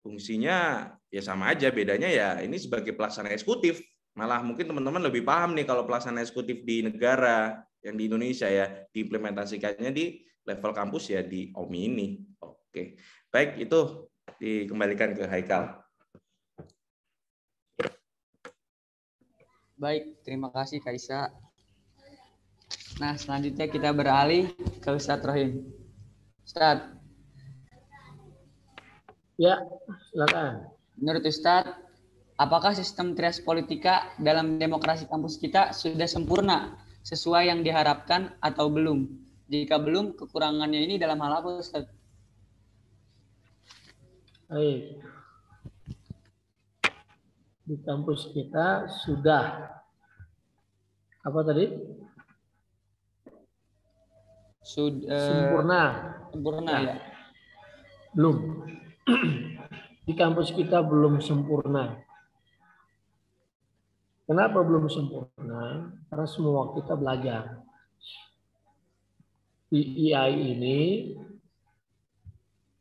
Fungsinya ya sama aja, bedanya ya ini sebagai pelaksana eksekutif. Malah mungkin teman-teman lebih paham nih kalau pelaksana eksekutif di negara yang di Indonesia ya diimplementasikannya di level kampus ya di OMI ini. Oke. Baik, itu dikembalikan ke Haikal. Baik, terima kasih Kaisa. Nah, selanjutnya kita beralih ke Ustadz Rohim. Ustadz. Ya, silakan. Menurut Ustadz, apakah sistem trias politika dalam demokrasi kampus kita sudah sempurna sesuai yang diharapkan atau belum? Jika belum, kekurangannya ini dalam hal apa, Ustadz? Baik. Di kampus kita sudah apa tadi? Sempurna. Sempurna ya. Belum. Di kampus kita belum sempurna. Kenapa belum sempurna? Karena semua kita belajar. Di IAI ini,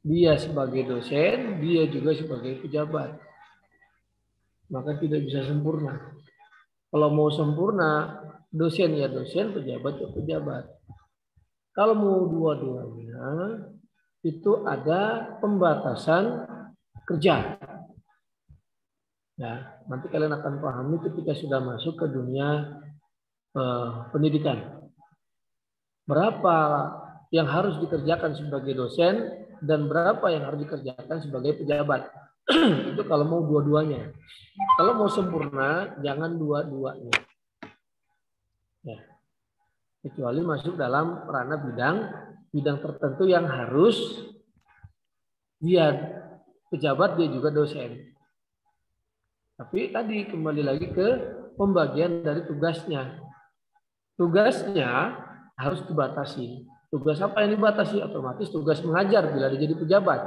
dia sebagai dosen, dia juga sebagai pejabat. Maka tidak bisa sempurna. Kalau mau sempurna, dosen ya dosen, pejabat ya pejabat. Kalau mau dua-duanya, itu ada pembatasan kerja. Ya, nanti kalian akan pahami ketika sudah masuk ke dunia pendidikan. Berapa yang harus dikerjakan sebagai dosen dan berapa yang harus dikerjakan sebagai pejabat. Itu kalau mau dua-duanya. Kalau mau sempurna, jangan dua-duanya. Ya. Kecuali masuk dalam ranah bidang tertentu yang harus dia pejabat, dia juga dosen. Tapi tadi kembali lagi ke pembagian dari tugasnya. Tugasnya harus dibatasi. Tugas apa yang dibatasi? Otomatis tugas mengajar bila dia jadi pejabat.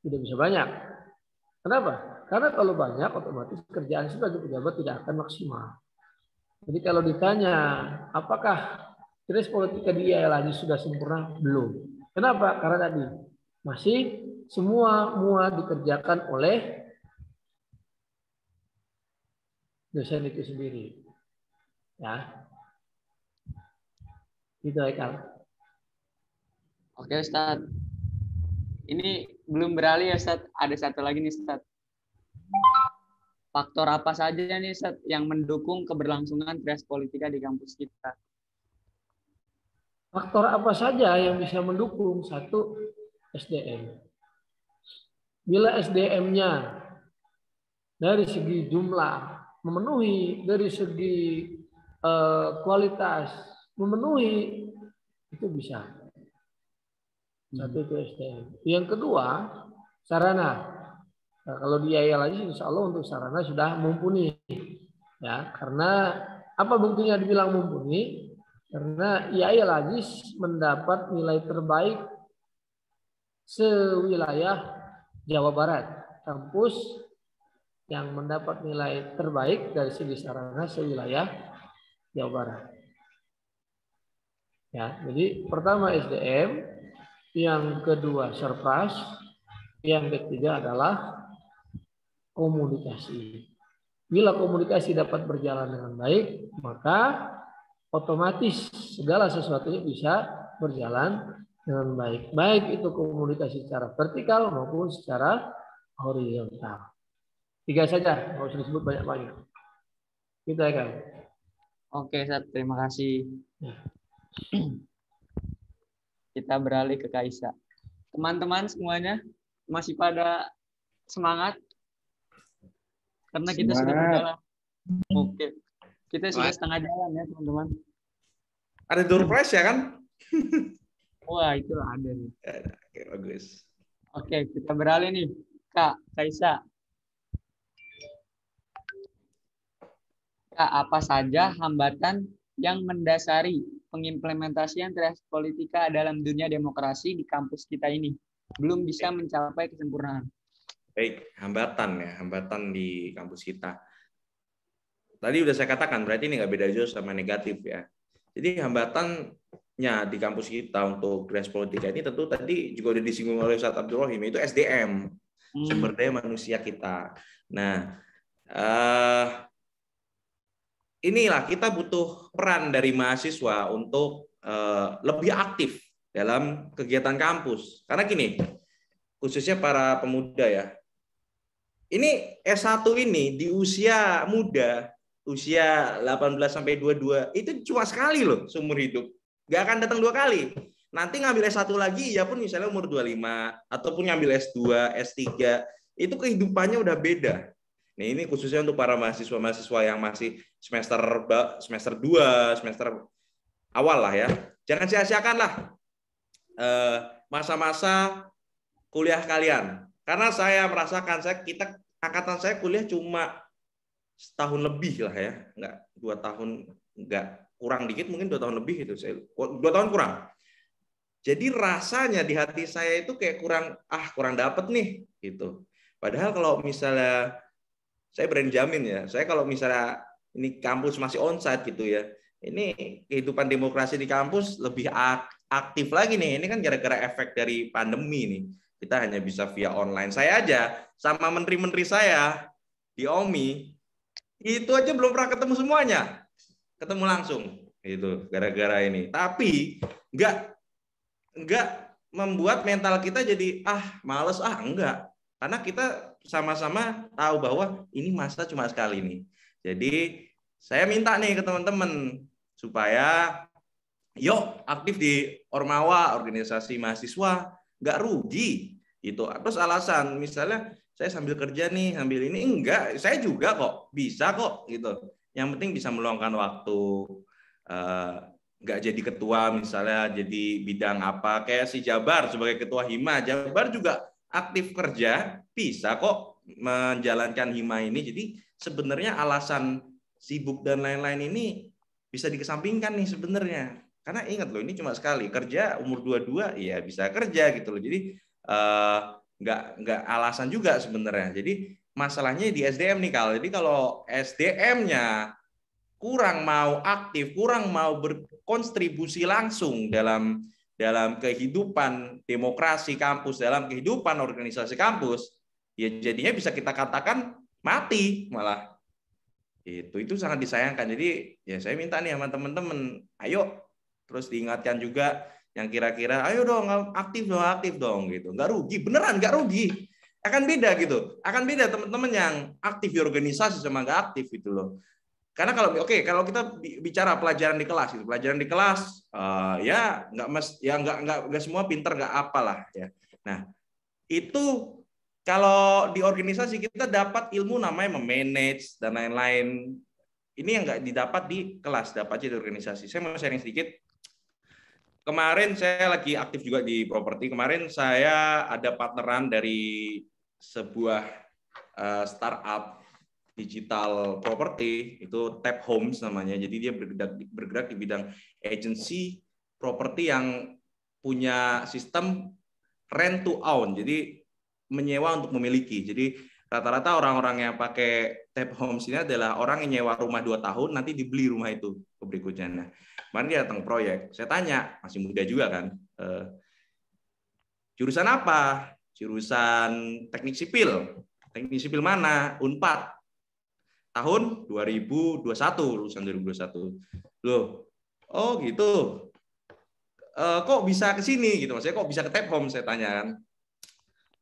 Tidak bisa banyak. Kenapa? Karena kalau banyak, otomatis kerjaan sebagai pejabat tidak akan maksimal. Jadi kalau ditanya, apakah trias politika di IAI Al-Aziz sudah sempurna? Belum. Kenapa? Karena tadi masih semua dikerjakan oleh dosen itu sendiri. Ya. Itu Haikal. Oke Ustadz. Ini belum beralih ya Ustadz. Ada satu lagi nih Ustadz. Faktor apa saja nih Ustadz yang mendukung keberlangsungan trias politika di kampus kita? Faktor apa saja yang bisa mendukung? Satu, SDM. Bila SDM-nya dari segi jumlah memenuhi, dari segi kualitas memenuhi, itu bisa. Satu itu SDM. Yang kedua, sarana. Nah, kalau di IAI Al-Aziz, insya Allah untuk sarana sudah mumpuni. Ya, karena apa buktinya dibilang mumpuni? Karena IAI Al-Aziz mendapat nilai terbaik sewilayah Jawa Barat. Kampus yang mendapat nilai terbaik dari segi sarana sewilayah Jawa Barat. Ya, jadi pertama SDM, yang kedua surplus, yang ketiga adalah komunikasi. Bila komunikasi dapat berjalan dengan baik, maka otomatis segala sesuatunya bisa berjalan dengan baik. Baik itu komunikasi secara vertikal maupun secara Horizontal. 3 saja, nggak usah disebut banyak-banyak. Kita kan. Oke, Ustaz, terima kasih. Kita beralih ke Kaisa. Teman-teman semuanya masih pada semangat? Karena kita sudah berjalan. Oke. Kita sudah setengah jalan ya, teman-teman. Ada door prize ya kan? Wah, itu ada nih. Oke, bagus. Oke, kita beralih nih. Kak, Kaisa. Kak, apa saja hambatan yang mendasari pengimplementasian Triaspolitika dalam dunia demokrasi di kampus kita ini? Belum bisa mencapai kesempurnaan. Baik, hambatan di kampus kita. Tadi udah saya katakan, berarti ini nggak beda jauh sama negatif ya. Jadi hambatannya di kampus kita untuk Triaspolitika ini tentu tadi juga udah disinggung oleh Ustaz Abdul Rahim, itu SDM, sumber daya manusia kita. Nah, inilah kita butuh peran dari mahasiswa untuk lebih aktif dalam kegiatan kampus. Karena gini, khususnya para pemuda ya, ini S1 ini di usia muda, usia 18-22, itu cuma sekali loh seumur hidup. Nggak akan datang 2 kali. Nanti ngambil S1 lagi, ya pun misalnya umur 25, ataupun ngambil S2, S3, itu kehidupannya udah beda. Nah, ini khususnya untuk para mahasiswa-mahasiswa yang masih semester 2, semester awal lah ya. Jangan sia-siakan lah masa-masa kuliah kalian. Karena saya merasakan, angkatan saya kuliah cuma setahun lebih lah ya. Enggak, 2 tahun, enggak, kurang dikit mungkin 2 tahun lebih itu. 2 tahun kurang. Jadi rasanya di hati saya itu kayak kurang dapet nih gitu. Padahal kalau misalnya saya berani jamin ya, saya kalau misalnya ini kampus masih onsite gitu ya, ini kehidupan demokrasi di kampus lebih aktif lagi nih. Ini kan gara-gara efek dari pandemi nih. Kita hanya bisa via online. Saya aja sama menteri-menteri saya di OMI, itu aja belum pernah ketemu semuanya. Ketemu langsung. Itu gara-gara ini. Tapi enggak membuat mental kita jadi males, enggak. Karena kita sama-sama tahu bahwa ini masa cuma sekali nih. Jadi saya minta nih ke teman-teman supaya yuk aktif di Ormawa, organisasi mahasiswa, nggak rugi itu. Terus alasan misalnya saya sambil kerja nih, sambil ini, enggak, saya juga kok bisa kok gitu. Yang penting bisa meluangkan waktu, nggak jadi ketua misalnya, jadi bidang apa, kayak si Jabar sebagai ketua Hima, Jabar juga aktif kerja, bisa kok menjalankan Hima ini. Jadi sebenarnya alasan sibuk dan lain-lain ini bisa dikesampingkan nih sebenarnya. Karena ingat loh, ini cuma sekali kerja umur 22, ya bisa kerja gitu loh. Jadi nggak alasan juga sebenarnya. Jadi masalahnya di SDM nih Kal. Jadi kalau SDM-nya kurang mau aktif, kurang mau berkontribusi langsung dalam kehidupan demokrasi kampus, dalam kehidupan organisasi kampus, ya jadinya bisa kita katakan mati malah. Itu sangat disayangkan. Jadi ya saya minta nih sama teman-teman, ayo terus diingatkan juga yang kira-kira ayo dong aktif dong gitu. Nggak rugi, beneran nggak rugi. Akan beda gitu. Akan beda teman-teman yang aktif di organisasi sama nggak aktif gitu loh. Karena kalau kita bicara pelajaran di kelas, gitu, pelajaran di kelas ya nggak semua pinter, nggak apalah ya. Nah itu kalau di organisasi kita dapat ilmu namanya memanage dan lain-lain. Ini yang nggak didapat di kelas, dapat aja di organisasi. Saya mau sharing sedikit. Kemarin saya lagi aktif juga di properti. Kemarin saya ada partneran dari sebuah startup digital property, itu Tap Homes namanya. Jadi dia bergerak di bidang agency properti yang punya sistem rent to own. Jadi menyewa untuk memiliki. Jadi rata-rata orang-orang yang pakai Tap Homes ini adalah orang yang nyewa rumah 2 tahun, nanti dibeli rumah itu berikutnya. Nah, kemarin dia datang proyek. Saya tanya, masih muda juga kan, jurusan apa? Jurusan teknik sipil. Teknik sipil mana? Unpad. Tahun 2021, lulusan 2021. Loh, oh gitu. Kok bisa ke sini gitu? Maksudnya kok bisa ke Tap Home, saya tanya kan.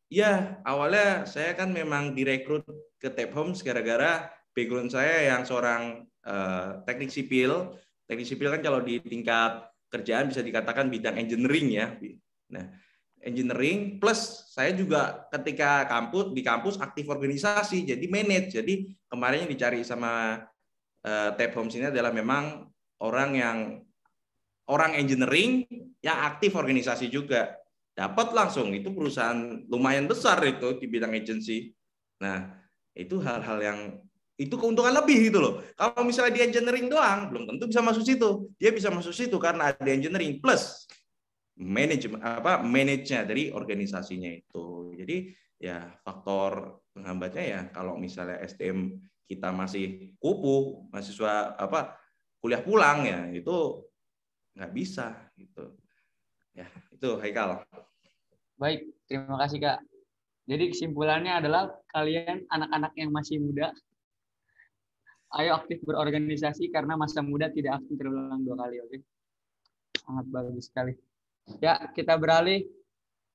Ya, awalnya saya kan memang direkrut ke Taphomes gara-gara background saya yang seorang teknik sipil. Teknik sipil kan kalau di tingkat kerjaan bisa dikatakan bidang engineering ya. Nah, engineering plus saya juga ketika di kampus aktif organisasi, jadi manage. Jadi kemarin yang dicari sama Taphomes ini adalah memang orang engineering yang aktif organisasi juga. Dapat langsung, itu perusahaan lumayan besar itu di bidang agency. Nah, itu hal-hal yang itu keuntungan lebih gitu loh. Kalau misalnya dia engineering doang, belum tentu bisa masuk situ. Dia bisa masuk situ karena ada engineering plus manage-nya dari organisasinya itu. Jadi ya faktor penghambatnya ya kalau misalnya SDM kita masih kupu, mahasiswa kuliah pulang ya itu nggak bisa gitu. Ya, itu Haikal. Baik, terima kasih Kak. Jadi kesimpulannya adalah kalian anak-anak yang masih muda, ayo aktif berorganisasi karena masa muda tidak akan terulang 2 kali, oke? Sangat bagus sekali. Ya, kita beralih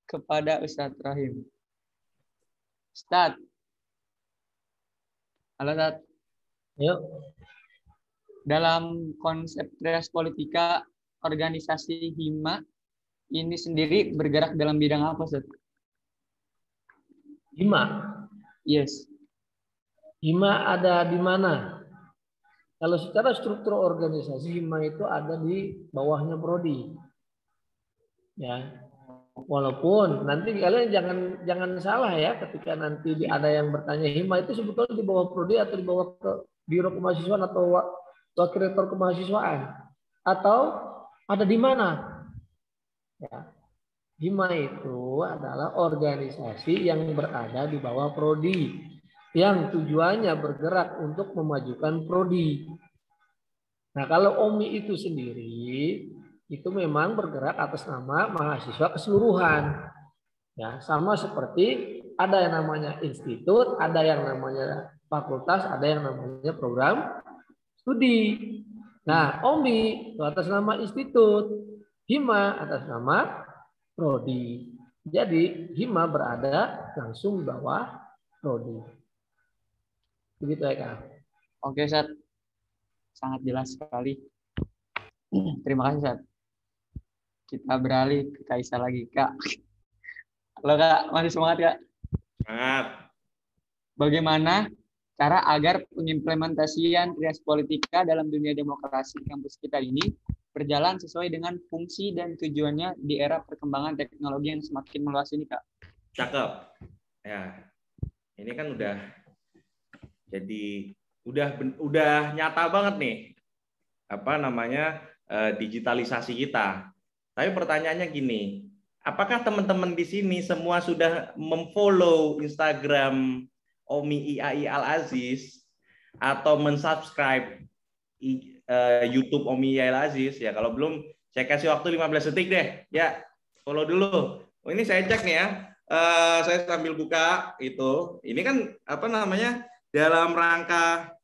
kepada Ustadz Rahim. Ustadz. Halo Ustadz. Yuk. Dalam konsep Trias Politika, organisasi HIMA ini sendiri bergerak dalam bidang apa, Ustaz? HIMA? Yes. HIMA ada di mana? Kalau secara struktur organisasi, HIMA itu ada di bawahnya Prodi. Ya. Walaupun nanti kalian jangan salah ya ketika nanti ada yang bertanya HIMA itu sebetulnya di bawah Prodi atau di bawah Biro Kemahasiswaan atau Wakil Rektor Kemahasiswaan atau ada di mana? Ya. HIMA itu adalah organisasi yang berada di bawah Prodi yang tujuannya bergerak untuk memajukan Prodi. Nah, kalau OMI itu sendiri itu memang bergerak atas nama mahasiswa keseluruhan. Ya, sama seperti ada yang namanya institut, ada yang namanya fakultas, ada yang namanya program studi. Nah, OMI itu atas nama institut, HIMA atas nama Prodi. Jadi HIMA berada langsung di bawah Prodi. Begitu ya Kak. Oke, Ustaz. Sangat jelas sekali. Terima kasih, Ustaz. Kita beralih ke Kaisar lagi, Kak. Halo, Kak. Masih semangat, Kak? Semangat. Bagaimana cara agar pengimplementasian Trias Politika dalam dunia demokrasi di kampus kita ini berjalan sesuai dengan fungsi dan tujuannya di era perkembangan teknologi yang semakin meluas ini, Kak? Cakep. Ya. Ini kan udah nyata banget nih digitalisasi kita. Tapi pertanyaannya gini, apakah teman-teman di sini semua sudah memfollow Instagram Omi IAI Al-Aziz atau mensubscribe YouTube Omi IAI Al-Aziz? Ya, kalau belum saya kasih waktu 15 detik deh. Ya, follow dulu. Oh, ini saya cek nih ya. Saya sambil buka itu. Ini kan dalam rangka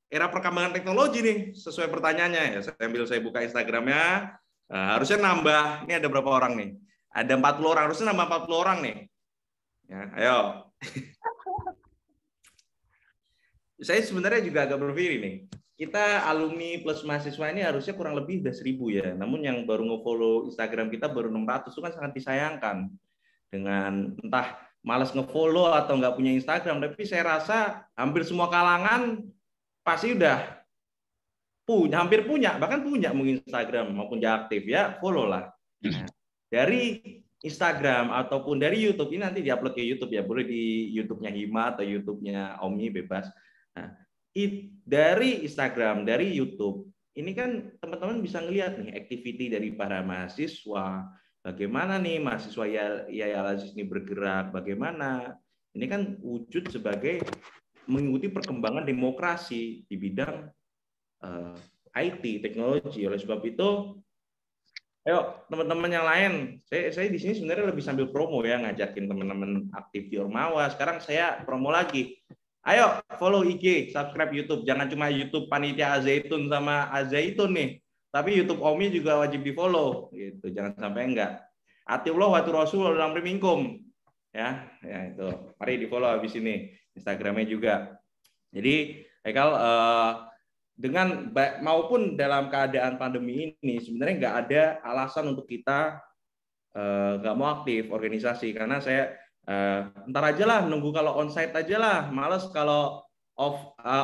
era perkembangan teknologi nih, sesuai pertanyaannya ya. Saya buka Instagramnya, harusnya nambah. Ini ada berapa orang nih? Ada 40 orang, harusnya nambah 40 orang nih. Ya, ayo. Saya sebenarnya juga agak berpikir nih. Kita alumni plus mahasiswa ini harusnya kurang lebih udah 1000 ya. Namun yang baru nge-follow Instagram kita baru 600, itu kan sangat disayangkan. Dengan entah malas nge-follow atau nggak punya Instagram, tapi saya rasa hampir semua kalangan pasti udah hampir punya, bahkan punya mungkin Instagram maupun dia aktif ya, follow lah. Nah, dari Instagram ataupun dari YouTube, ini nanti diupload ke YouTube ya, boleh di YouTube-nya Hima atau YouTube-nya Omi, bebas. Nah, dari Instagram, dari YouTube, ini kan teman-teman bisa ngelihat nih activity dari para mahasiswa, bagaimana nih mahasiswa IAI Al-Aziz ini bergerak, bagaimana. Ini kan wujud sebagai mengikuti perkembangan demokrasi di bidang IT, teknologi. Oleh sebab itu, ayo teman-teman yang lain, saya di sini sebenarnya lebih sambil promo ya, ngajakin teman-teman aktif di Ormawa. Sekarang saya promo lagi. Ayo follow IG, subscribe YouTube. Jangan cuma YouTube Panitia Azaitun sama Azaitun nih, tapi YouTube Omi juga wajib di follow. Gitu. Jangan sampai enggak. Atiullah wa rasul dalam minkum. ya itu. Mari di follow habis ini Instagramnya juga. Jadi Haikal dengan maupun dalam keadaan pandemi ini sebenarnya nggak ada alasan untuk kita nggak mau aktif organisasi, karena saya ntar aja lah, nunggu kalau onsite aja lah, males kalau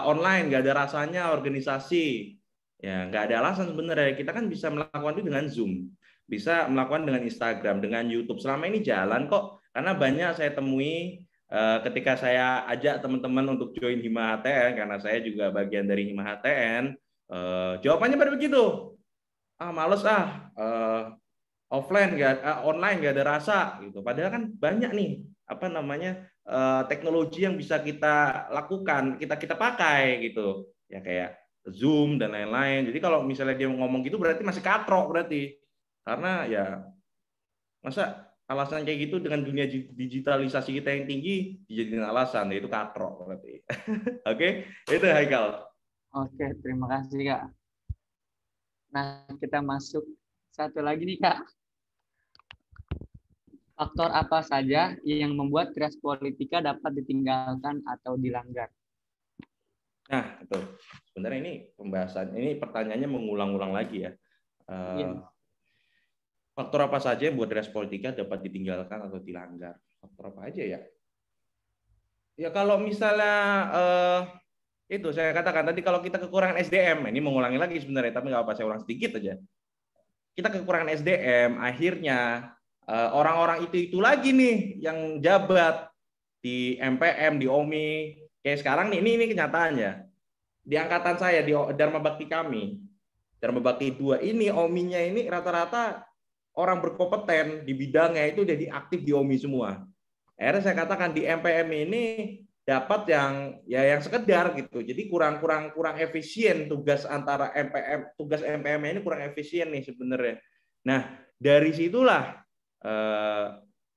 online, nggak ada rasanya organisasi. Ya nggak ada alasan sebenarnya, kita kan bisa melakukan itu dengan Zoom, bisa melakukan dengan Instagram, dengan YouTube, selama ini jalan kok. Karena banyak saya temui ketika saya ajak teman-teman untuk join Hima HTN, karena saya juga bagian dari Hima HTN, jawabannya pada begitu, males offline online nggak ada rasa gitu. Padahal kan banyak nih teknologi yang bisa kita lakukan, kita pakai gitu ya, kayak Zoom dan lain-lain. Jadi kalau misalnya dia ngomong gitu berarti masih katrok berarti, karena ya masa alasan kayak gitu dengan dunia digitalisasi kita yang tinggi dijadikan alasan, yaitu katrok berarti. Oke, itu Haikal. Oke, terima kasih Kak. Nah, kita masuk satu lagi nih Kak. Faktor apa saja yang membuat trias politika dapat ditinggalkan atau dilanggar? Nah, itu sebenarnya ini pembahasan, ini pertanyaannya mengulang-ulang lagi ya. Faktor apa saja yang membuat trias politika dapat ditinggalkan atau dilanggar? Faktor apa aja ya? Ya kalau misalnya itu saya katakan tadi, kalau kita kekurangan SDM, ini mengulangi lagi sebenarnya, tapi nggak apa, saya ulang sedikit aja. Kita kekurangan SDM, akhirnya orang-orang itu lagi nih yang jabat di MPM, di OMI. Kayak sekarang nih, ini kenyataannya. Di angkatan saya, di Dharma Bakti kami, Dharma Bakti 2 ini, OMI-nya ini rata-rata orang berkompeten di bidangnya itu jadi aktif di OMI semua. Akhirnya saya katakan di MPM ini dapat yang sekedar gitu. Jadi kurang efisien tugas antara tugas MPM ini kurang efisien nih sebenarnya. Nah, dari situlah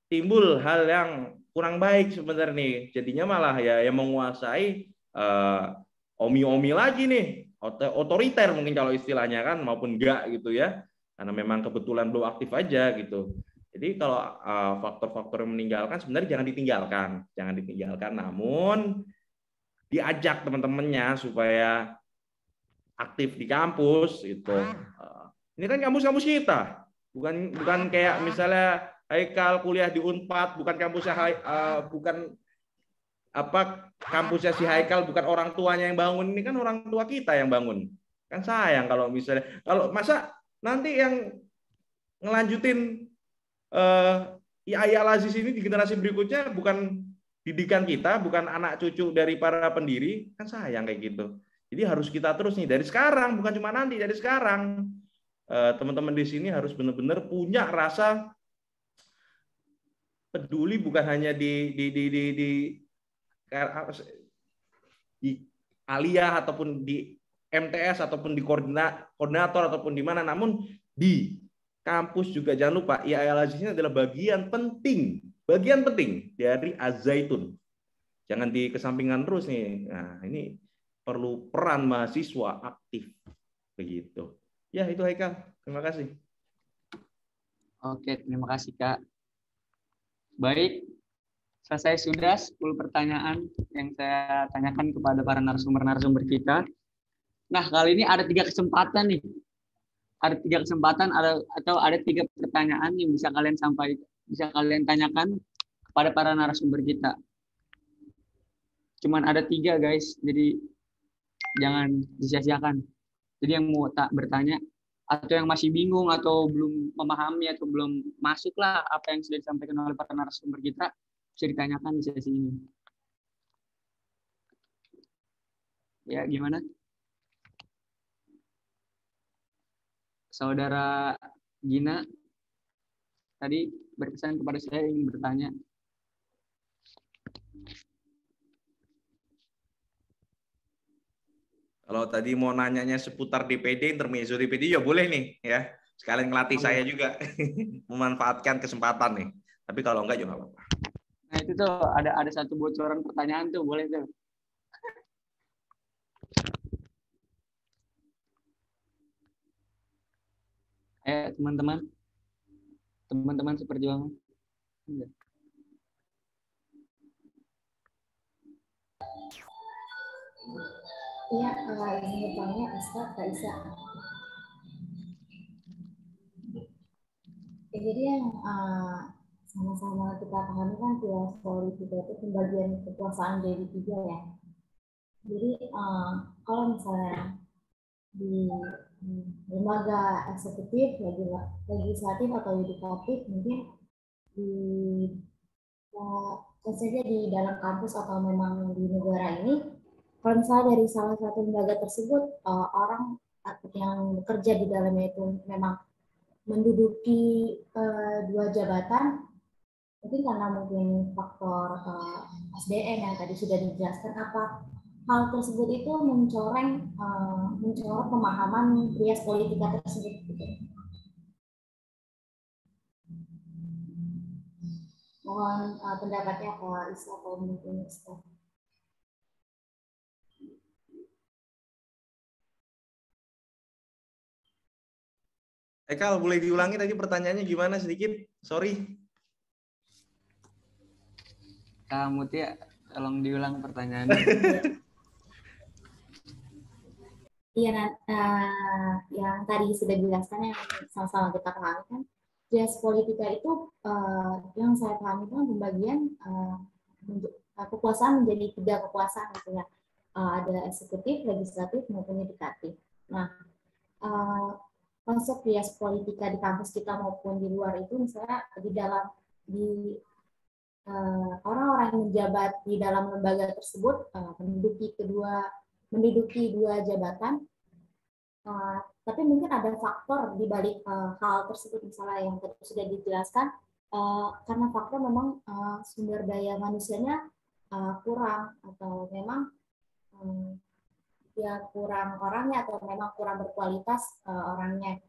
timbul hal yang kurang baik sebenarnya nih. Jadinya malah ya yang menguasai OMI lagi nih, otoriter mungkin kalau istilahnya kan, maupun enggak gitu ya. Karena memang kebetulan belum aktif aja gitu. Jadi kalau faktor-faktor yang meninggalkan sebenarnya jangan ditinggalkan, namun diajak teman-temannya supaya aktif di kampus gitu. Ini kan kampus-kampus kita, bukan kayak misalnya Haikal kuliah di Unpad, bukan kampusnya kampusnya si Haikal, bukan orang tuanya yang bangun, ini kan orang tua kita yang bangun. Kan sayang kalau masa nanti yang ngelanjutin Al-Aziz ini di generasi berikutnya bukan didikan kita, bukan anak cucu dari para pendiri, kan sayang kayak gitu. Jadi harus kita terus nih dari sekarang, bukan cuma nanti, dari sekarang. Teman-teman di sini harus benar-benar punya rasa peduli, bukan hanya di aliyah ataupun di MTS ataupun di koordinator ataupun di mana, namun di kampus juga jangan lupa Al-Aziz ini adalah bagian penting dari Az-Zaitun. Jangan dikesampingkan terus nih. Nah, ini perlu peran mahasiswa aktif begitu. Ya, itu Haikal. Terima kasih. Oke, terima kasih Kak. Baik, selesai sudah 10 pertanyaan yang saya tanyakan kepada para narasumber kita. Nah, kali ini ada 3 kesempatan nih. Ada 3 kesempatan atau ada 3 pertanyaan yang bisa kalian tanyakan kepada para narasumber kita. Cuman ada 3 guys, jadi jangan disia-siakan. Jadi yang mau bertanya atau yang masih bingung atau belum memahami atau belum masuklah apa yang sudah disampaikan oleh para narasumber kita, bisa ditanyakan di sesi ini. Ya, gimana? Saudara Gina tadi berpesan kepada saya ingin bertanya. Kalau tadi mau nanyanya seputar DPD, intermezzo DPD, ya boleh nih ya. Sekalian ngelatih saya juga memanfaatkan kesempatan nih. Tapi kalau enggak juga nggak apa-apa. Nah itu tuh ada satu bocoran pertanyaan tuh, boleh tuh. Teman-teman seperjuangan. Iya, izin bertanya Ustaz Kak Isa. Ya, jadi yang sama-sama kita pahami kan trias politika itu pembagian kekuasaan jadi 3 ya. Jadi kalau misalnya di lembaga eksekutif, legislatif atau yudikatif, mungkin di saja di dalam kampus atau memang di negara ini, kalau misalnya dari salah satu lembaga tersebut orang yang bekerja di dalamnya itu memang menduduki 2 jabatan, mungkin karena mungkin faktor SDM yang tadi sudah dijelaskan, apa hal tersebut itu mencoreng pemahaman trias politika tersebut gitu. Mohon pendapatnya Pak Isa atau mungkin Ustaz. Ekal, boleh diulangi tadi pertanyaannya gimana sedikit? Sorry. Kamu Tia, tolong diulang pertanyaannya. Iya, yang tadi sudah dijelaskan yang sama-sama kita pahami kan, trias politika itu yang saya pahami kan pembagian kekuasaan menjadi 3 kekuasaan gitu ya. Ada eksekutif, legislatif maupun yudikatif. Nah, konsep trias politika di kampus kita maupun di luar itu misalnya orang-orang yang menjabat di dalam lembaga tersebut menduduki 2 jabatan, tapi mungkin ada faktor di balik hal tersebut misalnya yang tadi sudah dijelaskan, karena faktor memang sumber daya manusianya kurang atau memang ya kurang orangnya atau memang kurang berkualitas orangnya.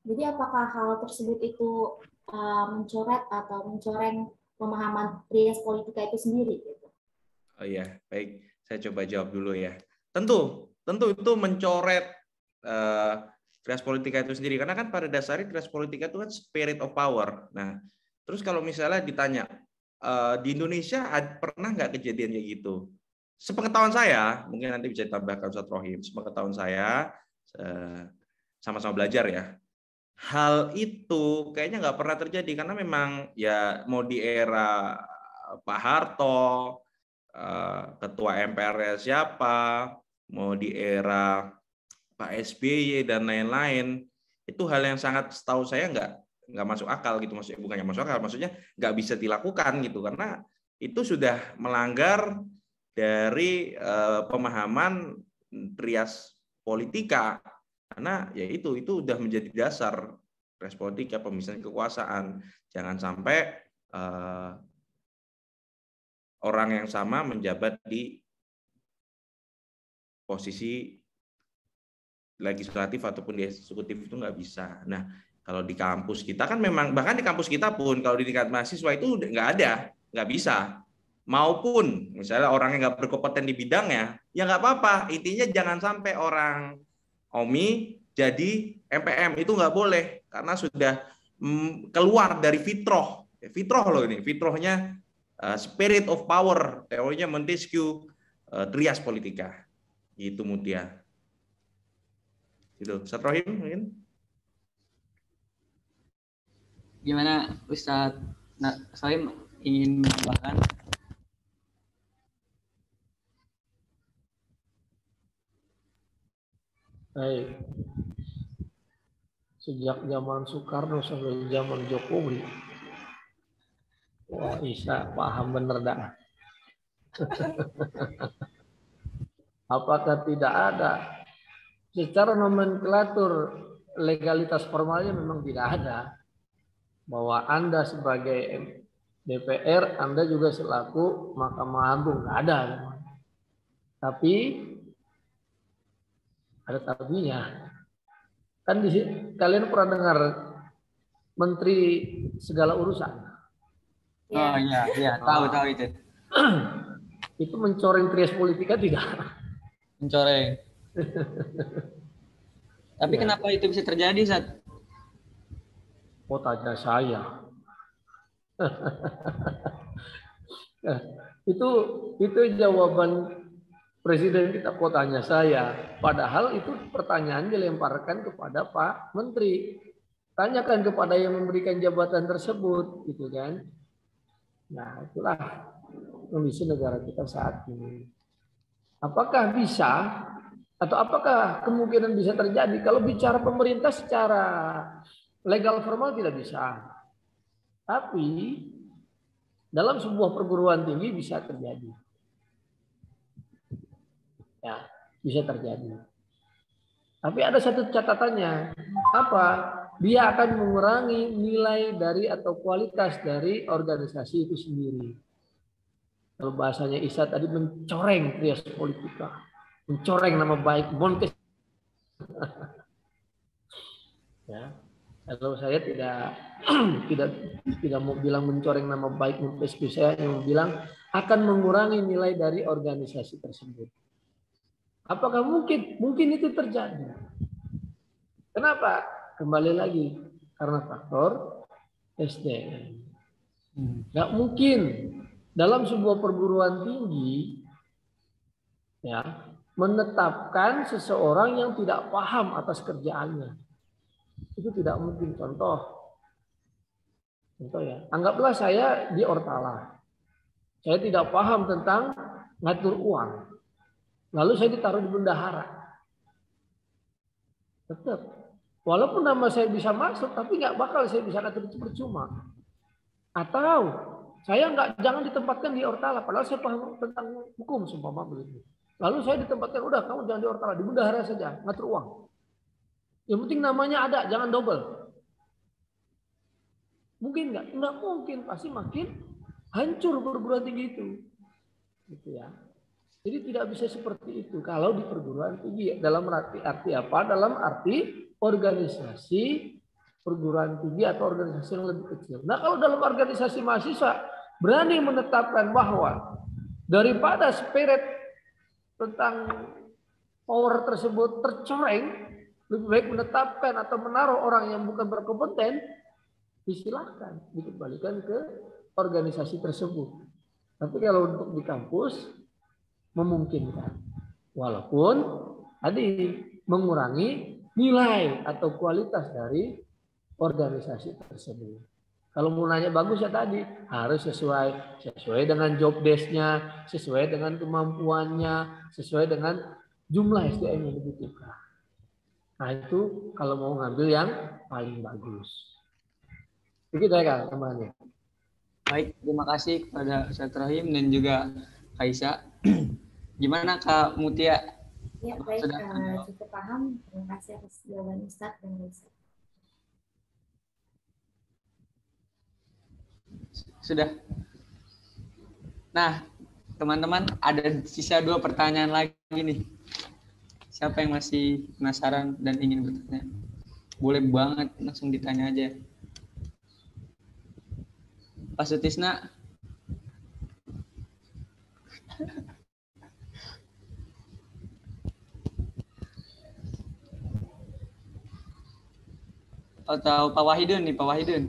Jadi apakah hal tersebut itu mencoret atau mencoreng pemahaman trias politika itu sendiri? Gitu? Oh iya, baik. Saya coba jawab dulu ya. Tentu itu mencoret trias politika itu sendiri. Karena kan pada dasarnya trias politika itu kan spirit of power. Nah, terus kalau misalnya ditanya, di Indonesia pernah nggak kejadian kayak gitu? Sepengetahuan saya, mungkin nanti bisa ditambahkan Ustaz Rohim, sepengetahuan saya, sama-sama belajar ya, hal itu kayaknya nggak pernah terjadi karena memang ya mau di era Pak Harto, ketua MPR siapa, mau di era Pak SBY dan lain-lain, itu hal yang sangat setahu saya nggak masuk akal gitu, maksudnya bukannya masuk akal, maksudnya nggak bisa dilakukan gitu karena itu sudah melanggar dari pemahaman trias politika. Karena ya itu udah menjadi dasar trias politika, pemisahan kekuasaan. Jangan sampai orang yang sama menjabat di posisi legislatif ataupun di eksekutif itu nggak bisa. Nah, kalau di kampus kita kan memang, bahkan di kampus kita pun kalau di tingkat mahasiswa itu nggak ada, nggak bisa. Maupun misalnya orang yang nggak berkompeten di bidangnya, ya nggak apa-apa. Intinya jangan sampai orang OMI jadi MPM, itu nggak boleh karena sudah keluar dari fitroh loh ini, fitrohnya spirit of power, teorinya Montesquieu, trias politika, gitu Mutia. Gitu, Ustaz Rohim mungkin. Gimana Ustaz Sohim ingin menambahkan? Baik. Sejak zaman Soekarno sampai zaman Jokowi, wah Isa paham bener dah. Apakah tidak ada? Secara nomenklatur legalitas formalnya memang tidak ada. Bahwa Anda sebagai DPR, Anda juga selaku Mahkamah Agung, nggak ada. Tapi ada tabinya. Kan di sini kalian pernah dengar menteri segala urusan? Oh iya, tahu itu. Itu mencoreng trias politika tidak? Mencoreng. Tapi ya. Kenapa itu bisa terjadi, Zat? Oh, tanya saya. Itu jawaban Presiden kita kok tanya saya. Padahal itu pertanyaan dilemparkan kepada Pak Menteri. Tanyakan kepada yang memberikan jabatan tersebut, gitu kan. Nah, itulah kondisi negara kita saat ini. Apakah bisa atau apakah kemungkinan bisa terjadi? Kalau bicara pemerintah secara legal formal tidak bisa. Tapi dalam sebuah perguruan tinggi bisa terjadi. Ya, bisa terjadi. Tapi ada satu catatannya. Apa? Dia akan mengurangi nilai dari atau kualitas dari organisasi itu sendiri. Kalau bahasanya Isa tadi mencoreng trias politika, mencoreng nama baik Montes. Ya, kalau saya tidak mau bilang mencoreng nama baik Montesquieu, saya yang bilang akan mengurangi nilai dari organisasi tersebut. Apakah mungkin? Mungkin itu terjadi. Kenapa? Kembali lagi karena faktor SDM. Nggak mungkin dalam sebuah perguruan tinggi ya menetapkan seseorang yang tidak paham atas kerjaannya. Itu tidak mungkin. Contoh ya, anggaplah saya di Ortala. Saya tidak paham tentang ngatur uang. Lalu saya ditaruh di bendahara. Tetap. Walaupun nama saya bisa masuk, tapi nggak bakal saya bisa ngatur itu percuma. Atau saya jangan ditempatkan di Ortala, padahal saya paham tentang hukum seumpama begitu. Lalu saya ditempatkan, udah kamu jangan di Ortala, di bendahara saja, ngatur uang. Yang penting namanya ada, jangan double. Mungkin nggak? Nggak mungkin, pasti makin hancur perguruan tinggi itu. Gitu ya. Jadi tidak bisa seperti itu kalau di perguruan tinggi. Dalam arti apa? Dalam arti organisasi perguruan tinggi atau organisasi yang lebih kecil. Nah, kalau dalam organisasi mahasiswa berani menetapkan bahwa daripada spirit tentang power tersebut tercoreng, lebih baik menetapkan atau menaruh orang yang bukan berkompeten, disilahkan dikembalikan ke organisasi tersebut. Tapi kalau untuk di kampus memungkinkan, walaupun tadi mengurangi nilai atau kualitas dari organisasi tersebut. Kalau mau nanya bagus ya tadi harus sesuai dengan job desk-nya, sesuai dengan kemampuannya, sesuai dengan jumlah SDM yang dibutuhkan. Nah itu kalau mau ngambil yang paling bagus. Begitu ya Kak tambahannya. Baik, terima kasih kepada Ustaz Rahim dan juga Kaisa. Gimana Kak Mutia? Ya baik, cukup paham. Terima kasih atas jawaban Ustaz dan Kaisa. Sudah. Nah, teman-teman, ada sisa 2 pertanyaan lagi nih. Siapa yang masih penasaran dan ingin bertanya? Boleh banget, langsung ditanya aja. Pak Sutisna. Atau Pak Wahidun nih, Pak Wahidun.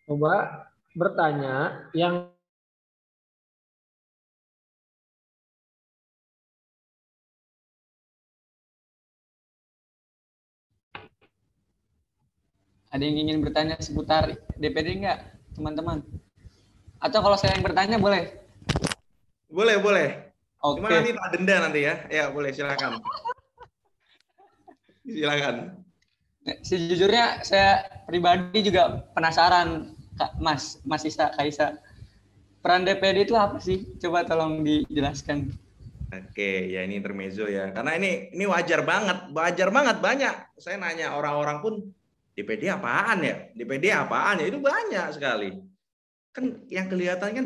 Coba bertanya yang ada yang ingin bertanya seputar DPD enggak, teman-teman? Atau kalau saya yang bertanya boleh? Boleh. Oke. Cuma nanti tak denda nanti ya. Ya, boleh silakan. Silakan. Sejujurnya saya pribadi juga penasaran, Mas Isa, Kaisa. Peran DPD itu apa sih? Coba tolong dijelaskan. Oke, ya ini intermezzo ya. Karena ini wajar banget banyak. Saya nanya orang-orang pun DPD apaan ya? DPD apaan ya? Itu banyak sekali. Kan yang kelihatan kan